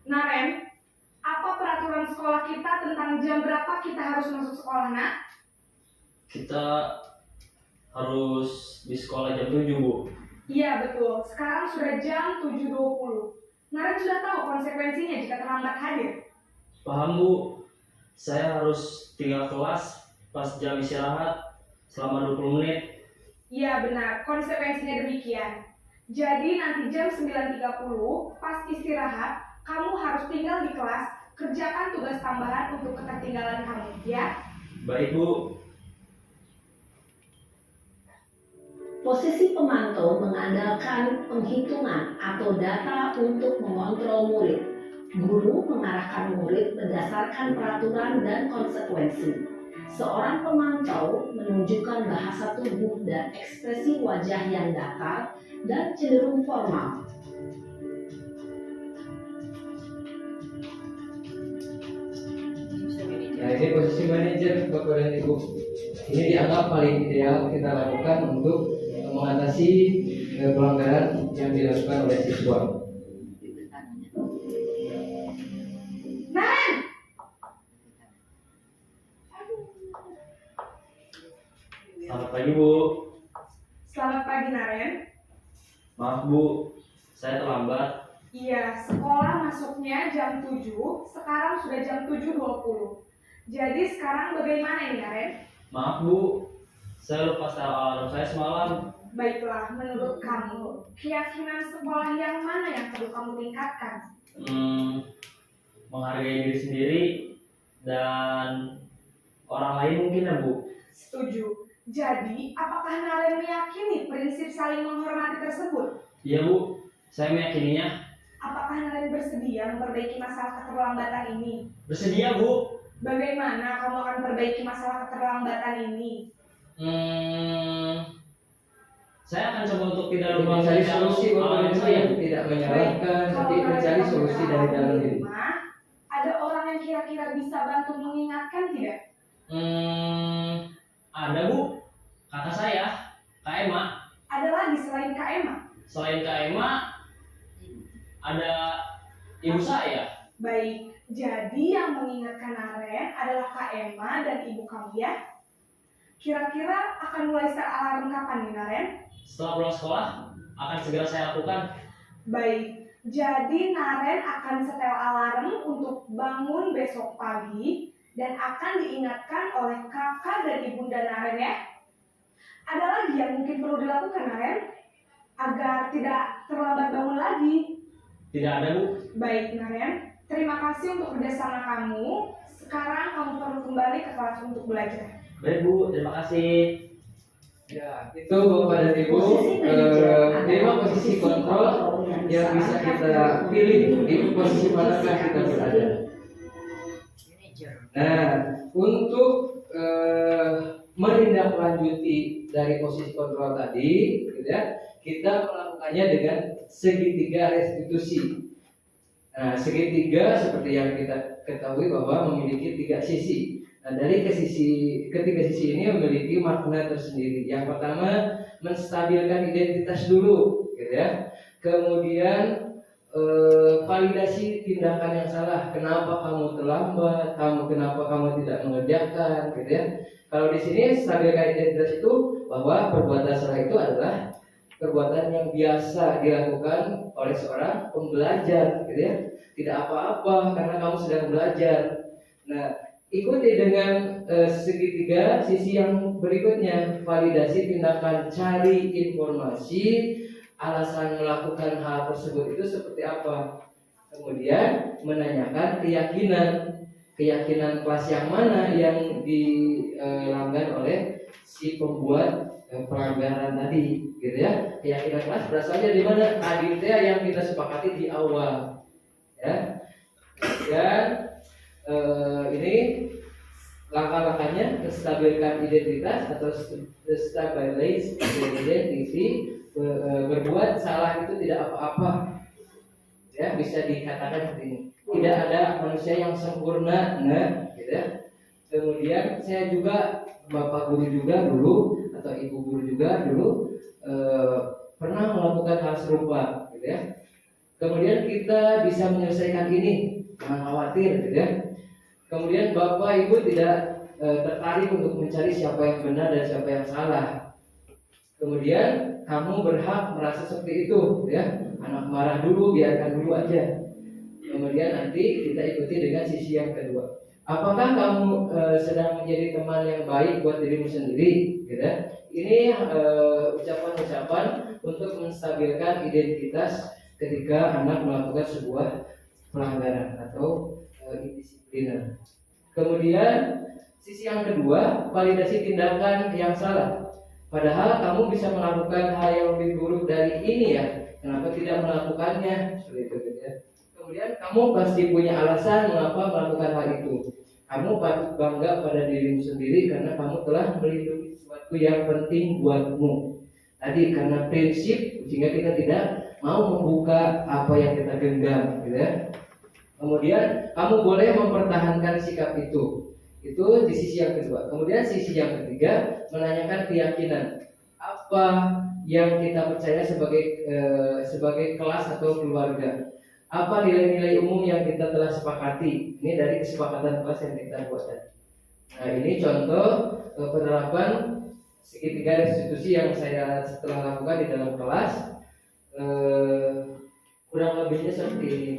Naren, apa peraturan sekolah kita tentang jam berapa kita harus masuk sekolah, nak? Kita harus di sekolah jam 7 Bu. Iya betul, sekarang sudah jam 7.20. Naren sudah tahu konsekuensinya jika terlambat hadir. Paham Bu, saya harus tinggal kelas pas jam istirahat selama 20 menit. Iya benar, konsekuensinya demikian. Jadi nanti jam 9.30 pas istirahat, kamu harus tinggal di kelas, kerjakan tugas tambahan untuk ketertinggalan kamu, ya? Baik Bu. Posisi pemantau mengandalkan penghitungan atau data untuk mengontrol murid. Guru mengarahkan murid berdasarkan peraturan dan konsekuensi. Seorang pemantau menunjukkan bahasa tubuh dan ekspresi wajah yang datar dan cenderung formal. Nah, ini posisi manajer Bapak dan Ibu. Ini dianggap paling ideal kita lakukan untuk mengatasi pelanggaran yang dilakukan oleh siswa. Naren! Selamat pagi Bu. Selamat pagi Naren. Maaf Bu, saya terlambat. Iya, sekolah masuknya jam 7, sekarang sudah jam 7.20. Jadi sekarang bagaimana ini Naren? Maaf Bu, saya lupa setel alarm saya semalam. Baiklah, menurut kamu, keyakinan sekolah yang mana yang perlu kamu tingkatkan? Menghargai diri sendiri dan orang lain mungkin ya Bu. Setuju. Jadi, apakah Naren meyakini prinsip saling menghormati tersebut? Iya Bu, saya meyakininya. Apakah Naren bersedia memperbaiki masalah keterlambatan ini? Bersedia Bu. Bagaimana kamu akan perbaiki masalah keterlambatan ini? Saya akan coba untuk tidak lupa Mencari solusi Bapak dan Ibu saya. yang tidak menyalahkan, tapi mencari solusi dari dalam diri. Ada orang yang kira-kira bisa bantu mengingatkan tidak? Ada Bu, kakak saya, Kak Emma. Ada lagi selain Kak Emma? Selain Kak Emma, ada ibu saya. Baik, jadi yang mengingatkan Naren adalah Kak Emma dan ibu kamu ya? Kira-kira akan mulai set alarm kapan nih Naren? Setelah pulang sekolah, akan segera saya lakukan. Baik, jadi Naren akan setel alarm untuk bangun besok pagi dan akan diingatkan oleh kakak dan ibunda Naren ya. Ada lagi yang mungkin perlu dilakukan Naren agar tidak terlambat bangun lagi? Tidak ada Bu. Baik Naren, terima kasih untuk kerjasama kamu. Sekarang kamu perlu kembali ke kelas untuk belajar. Baik Bu, terima kasih. Ya, itu Bapak dan Ibu, lima posisi kontrol yang bisa kita pilih di posisi manakah kita berada. Nah, untuk menindaklanjuti dari posisi kontrol tadi, gitu ya, kita melakukannya dengan segitiga restitusi. Nah, segitiga seperti yang kita ketahui bahwa memiliki 3 sisi. Nah, dari ketiga sisi ini memiliki makna tersendiri. Yang pertama, menstabilkan identitas dulu, gitu ya. Kemudian validasi tindakan yang salah. Kenapa kamu terlambat? Kenapa kamu tidak mengerjakan, gitu ya. Kalau di sini stabilkan identitas itu bahwa perbuatan salah itu adalah perbuatan yang biasa dilakukan oleh seorang pembelajar, gitu ya. Tidak apa-apa karena kamu sedang belajar. Nah, ikuti dengan segitiga sisi yang berikutnya, validasi tindakan, cari informasi alasan melakukan hal tersebut itu seperti apa. Kemudian menanyakan keyakinan, keyakinan kelas yang mana yang dilanggar oleh si pembuat pelanggaran tadi, gitu ya. Keyakinan kelas berasalnya di mana? Aditya yang kita sepakati di awal, ya. Dan ini langkah-langkahnya menstabilkan identitas atau stabilize identity, berbuat salah itu tidak apa-apa, ya, bisa dikatakan seperti ini. Tidak ada manusia yang sempurna, nah, gitu ya. Kemudian saya juga, bapak guru juga dulu atau ibu guru juga dulu pernah melakukan hal serupa, gitu ya. Kemudian kita bisa menyelesaikan ini, jangan khawatir, gitu ya. Kemudian bapak ibu tidak tertarik untuk mencari siapa yang benar dan siapa yang salah. Kemudian kamu berhak merasa seperti itu, ya. Anak marah dulu, biarkan dulu aja. Kemudian nanti kita ikuti dengan sisi yang kedua. Apakah kamu sedang menjadi teman yang baik buat dirimu sendiri, gitu ya? Ini ucapan-ucapan untuk menstabilkan identitas ketika anak melakukan sebuah pelanggaran atau indisipliner. Kemudian sisi yang kedua, validasi tindakan yang salah. Padahal kamu bisa melakukan hal yang lebih buruk dari ini, ya. Kenapa tidak melakukannya? Seperti itu, gitu ya. Kemudian kamu pasti punya alasan mengapa melakukan hal itu. Kamu patut bangga pada dirimu sendiri karena kamu telah melindungi sesuatu yang penting buatmu. Tadi karena prinsip, sehingga kita tidak mau membuka apa yang kita genggam, gitu ya. Kemudian kamu boleh mempertahankan sikap itu. Itu di sisi yang kedua. Kemudian sisi yang ketiga, menanyakan keyakinan. Apa yang kita percaya sebagai kelas atau keluarga? Apa nilai-nilai umum yang kita telah sepakati? Ini dari kesepakatan kelas yang kita buat tadi. Nah, ini contoh penerapan segitiga restitusi yang saya setelah lakukan di dalam kelas. Kurang lebihnya seperti ini.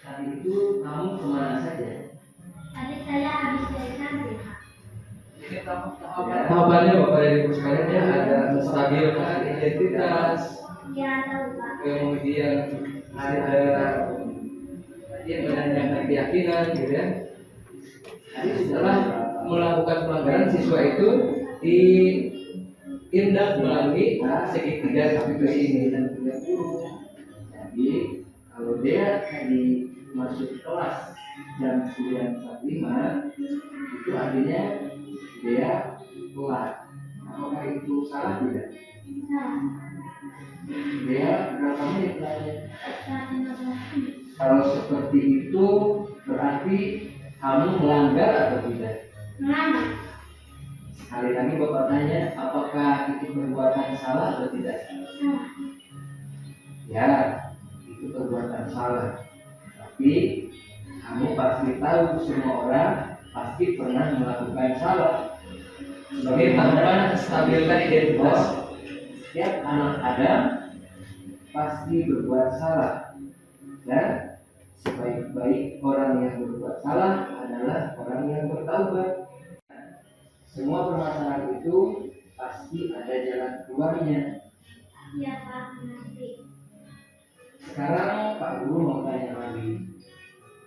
Tadi itu kamu kemana saja? Tadi saya habis dari kantin. Tahapannya Bapak dan Ibu sekalian, ya, ada menstabilkan identitas, Ya tahu Pak. kemudian ada menanyakan keyakinan, gitu ya. Jadi setelah melakukan pelanggaran, siswa itu ditindak melalui segitiga restitusi ini dan tidak guru. Jadi kalau dia tadi masuk kelas jam 9.45, itu artinya dia telat. Apakah itu salah tidak? Nah, Dia berapa menit belajar? saat 15 Kalau seperti itu berarti kamu melanggar atau tidak? melanggar. Sekali lagi Bapak tanya, apakah itu perbuatan salah atau tidak? Salah. Ya, itu perbuatan salah. Tapi kamu pasti tahu semua orang pasti pernah melakukan salah. Sebagai tahapan stabilkan identitas, setiap anak Adam pasti berbuat salah. Dan sebaik-baik orang yang berbuat salah adalah orang yang bertaubat. Semua permasalahan itu pasti ada jalan keluarnya. Iya Pak, nanti. Sekarang Pak Guru mau tanya lagi.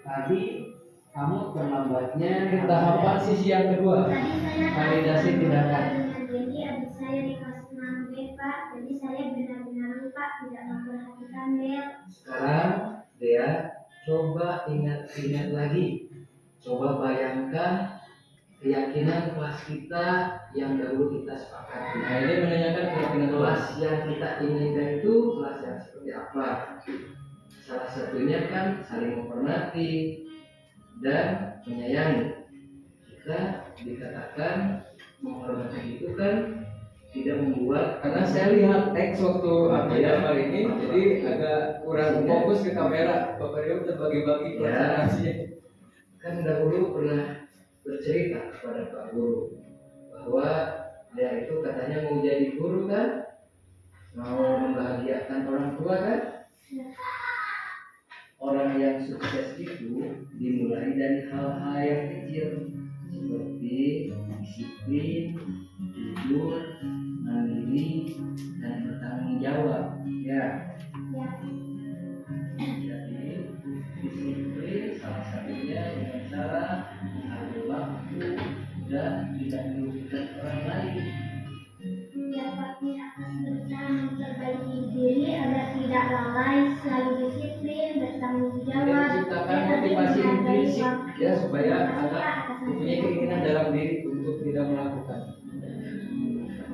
Tadi kamu terlambatnya di tahapan sisi yang kedua, Tadi saya validasi tindakan. Jadi adik saya di kelas 6B Pak, jadi saya benar-benar lupa tidak memperhatikan bel. Sekarang Dea, coba ingat-ingat lagi. Coba bayangkan keyakinan kelas kita yang dahulu kita sepakati. Nah, ini menanyakan keyakinan kelas yang kita inginkan itu kelas yang seperti apa? Salah satunya kan saling menghormati dan menyayangi. Kita dikatakan menghormati itu kan tidak membuat, karena saya lihat teks waktu apa ini, jadi agak kurang fokus ke kamera. Bapak Rio terbagi-bagi presentasinya. Kan dahulu pernah bercerita kepada Pak Guru bahwa dia itu katanya mau jadi guru kan, mau membahagiakan orang tua kan. Orang yang sukses itu dimulai dari hal-hal yang kecil seperti disiplin, jujur, mandiri, dan bertanggung jawab. Ya. Ya. Jadi disiplin salah satunya dengan cara mengatur waktu dan tidak merugikan orang lain. Ya Pak, saya akan berusaha memperbaiki diri agar tidak lalai, selalu disiplin, bertanggung Jadi jawab, menciptakan dan motivasi menghargai intrinsik waktu. ya supaya Terima kasih, anak Pak, atas mempunyai keinginan dalam diri untuk tidak melakukan.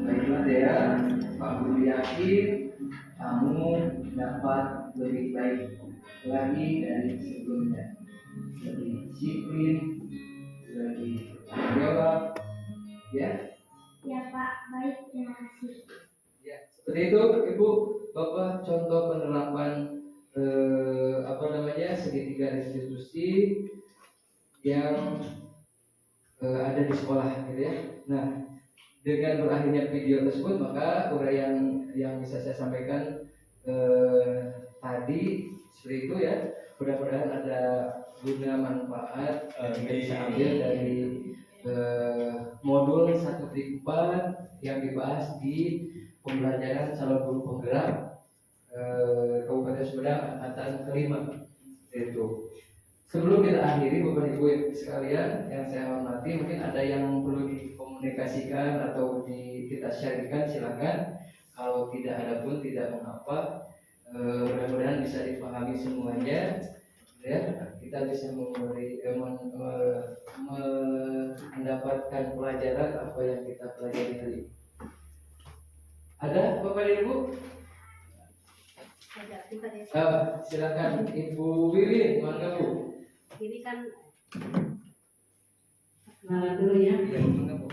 Baiklah ya, Pak Guru yakin kamu dapat lebih baik lagi dari sebelumnya. Lebih disiplin, lebih bertanggung jawab, ya. Ya Pak, baik, terima kasih. Ya, seperti itu Ibu, Bapak contoh penerapan segitiga institusi yang ada di sekolah gitu ya. Nah, dengan berakhirnya video tersebut maka uraian yang bisa saya sampaikan tadi seperti itu ya. Mudah-mudahan ada guna manfaat yang bisa ambil dari modul 1-4 yang dibahas di pembelajaran calon guru penggerak Kabupaten Sumedang angkatan kelima. Itu. Sebelum kita akhiri Bapak Ibu sekalian yang saya hormati, mungkin ada yang perlu dikomunikasikan atau kita sharingkan, silakan. Kalau tidak ada pun tidak mengapa. Mudah-mudahan bisa dipahami semuanya. Ya, kita bisa mendapatkan pelajaran apa yang kita pelajari hari ini. Ada Bapak Ibu? Silakan Ibu Wiwin, mangga Bu. Ini kan kenalan dulu ya. Iya, mangga Bu.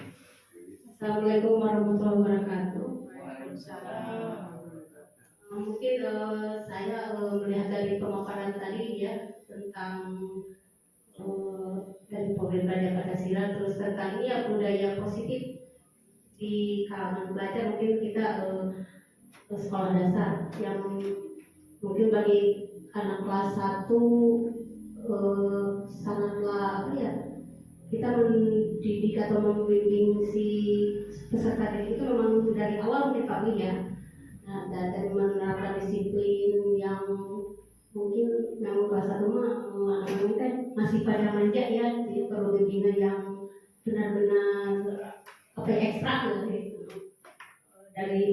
Assalamualaikum warahmatullahi wabarakatuh. Waalaikumsalam. Mungkin saya melihat dari pemaparan tadi ya tentang dari pemerintah Jakarta Silat, terus tentang ini ya budaya positif di kalangan pelajar. Mungkin kita sekolah dasar yang mungkin bagi anak kelas 1 sangatlah apa ya, kita mendidik atau membimbing si peserta didik itu memang dari awal mungkin Pak ya. Nah, dari menerapkan disiplin yang mungkin memang kelas 1 mah anak-anak kan masih pada manja ya, jadi perlu bimbingan yang benar-benar ekstra gitu. Dari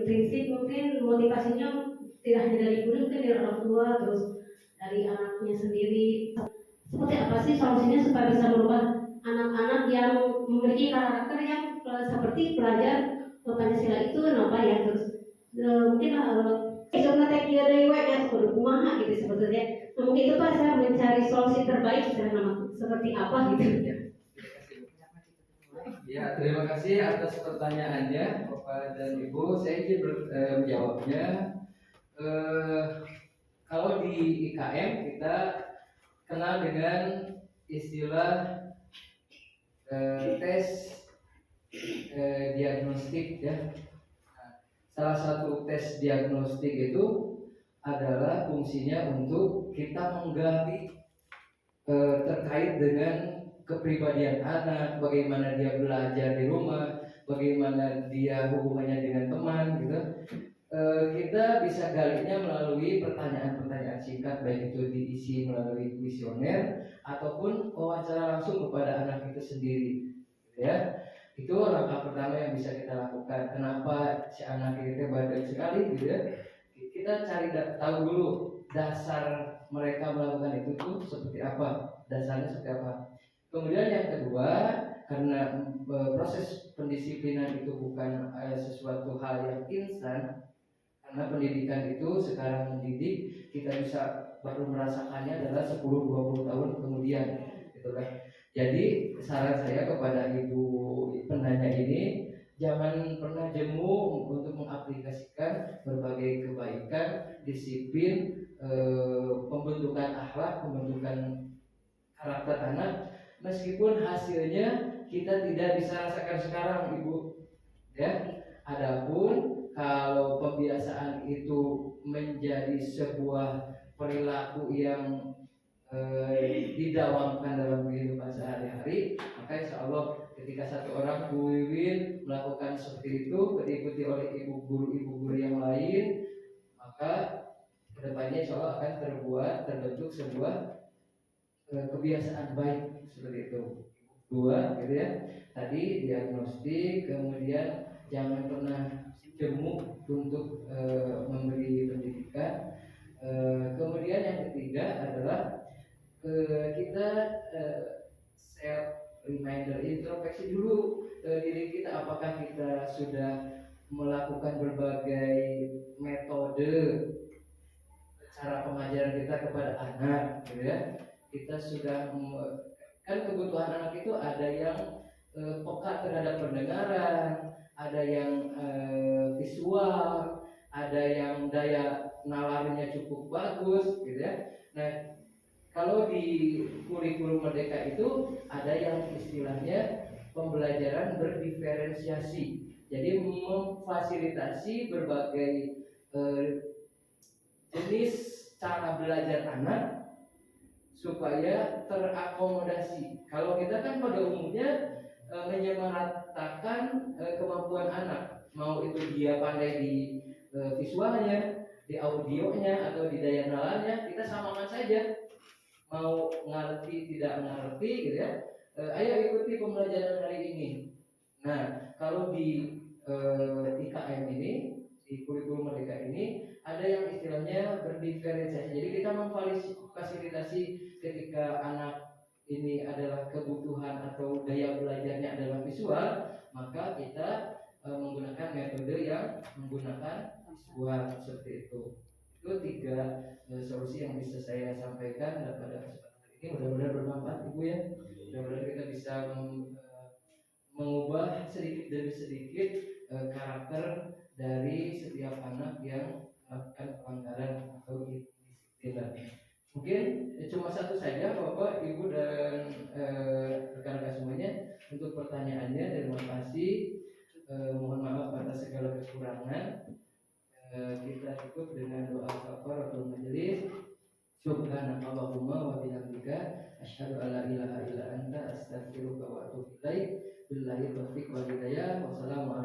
intrinsik mungkin motivasinya tidak hanya dari guru, mungkin dari orang tua, terus dari anaknya sendiri. Seperti apa sih solusinya supaya bisa merubah anak-anak yang memiliki karakter yang seperti pelajar Pancasila itu apa ya, terus mungkin isomna teh kieu deui we nya kudu kumaha gitu sebetulnya. Nah, mungkin itu Pak saya mencari solusi terbaik seperti apa gitu. Ya, terima kasih atas pertanyaannya Bapak dan Ibu. Saya izin menjawabnya. Kalau di di IKM kita kenal dengan istilah tes diagnostik ya. Salah satu tes diagnostik itu adalah fungsinya untuk kita menggali terkait dengan kepribadian anak, bagaimana dia belajar di rumah, bagaimana dia hubungannya dengan teman gitu. Kita bisa galinya melalui pertanyaan-pertanyaan singkat, baik itu diisi melalui kuesioner ataupun wawancara langsung kepada anak itu sendiri gitu ya. Itu langkah pertama yang bisa kita lakukan. Kenapa si anak ini badai sekali gitu ya, kita cari tahu dulu dasar mereka melakukan itu tuh seperti apa, dasarnya seperti apa. Kemudian yang kedua, karena proses pendisiplinan itu bukan sesuatu hal yang instan, karena pendidikan itu sekarang mendidik kita bisa baru merasakannya adalah 10-20 tahun kemudian gitu kan. Jadi saran saya kepada ibu penanya ini, jangan pernah jemu untuk mengaplikasikan berbagai kebaikan, disiplin, pembentukan akhlak, pembentukan karakter anak, meskipun hasilnya kita tidak bisa rasakan sekarang, ibu ya. Adapun kalau pembiasaan itu menjadi sebuah perilaku yang didawamkan dalam kehidupan sehari-hari, maka insya Allah ketika satu orang Bu Wiwin melakukan seperti itu, diikuti oleh ibu guru yang lain, maka kedepannya insya Allah akan terbentuk sebuah kebiasaan baik seperti itu. Dua gitu ya, tadi diagnostik, kemudian jangan pernah jemu untuk memberi pendidikan. Kemudian yang ketiga adalah kita self reminder, introspeksi dulu diri kita, apakah kita sudah melakukan berbagai metode cara pengajaran kita kepada anak gitu ya. Kita sudah kan kebutuhan anak itu ada yang peka terhadap pendengaran, ada yang visual, ada yang daya nalarnya cukup bagus gitu ya. Nah, kalau di kurikulum Merdeka itu ada yang istilahnya pembelajaran berdiferensiasi. Jadi memfasilitasi berbagai jenis cara belajar anak supaya terakomodasi. Kalau kita kan pada umumnya menyamaratakan kemampuan anak, mau itu dia pandai di visualnya, di audionya, atau di daya nalarnya, kita samakan saja. Mau ngerti tidak ngerti gitu ya, ayo ikuti pembelajaran hari ini. Nah, kalau di IKM ini, di kurikulum Merdeka ini, ada yang istilahnya berdiferensiasi. Jadi kita memfasilitasi ketika anak ini adalah kebutuhan atau daya belajarnya adalah visual, maka kita menggunakan metode yang menggunakan visual seperti itu. Itu tiga solusi yang bisa saya sampaikan pada kesempatan ini. Mudah-mudahan bermanfaat Ibu ya. Mudah-mudahan kita bisa mengubah sedikit demi sedikit karakter dari setiap anak yang melakukan pelanggaran atau disiplin. Mungkin cuma satu saja Bapak, Ibu dan rekan-rekan semuanya untuk pertanyaannya. Terima kasih. Mohon maaf atas segala kekurangan. Kita cukup dengan doa kafaratul majelis. Subhanakallahumma wa bihamdika asyhadu an la ilaha illa anta astaghfiruka wa atubu ilaik. Billahi taufiq wal hidayah. Wassalamualaikum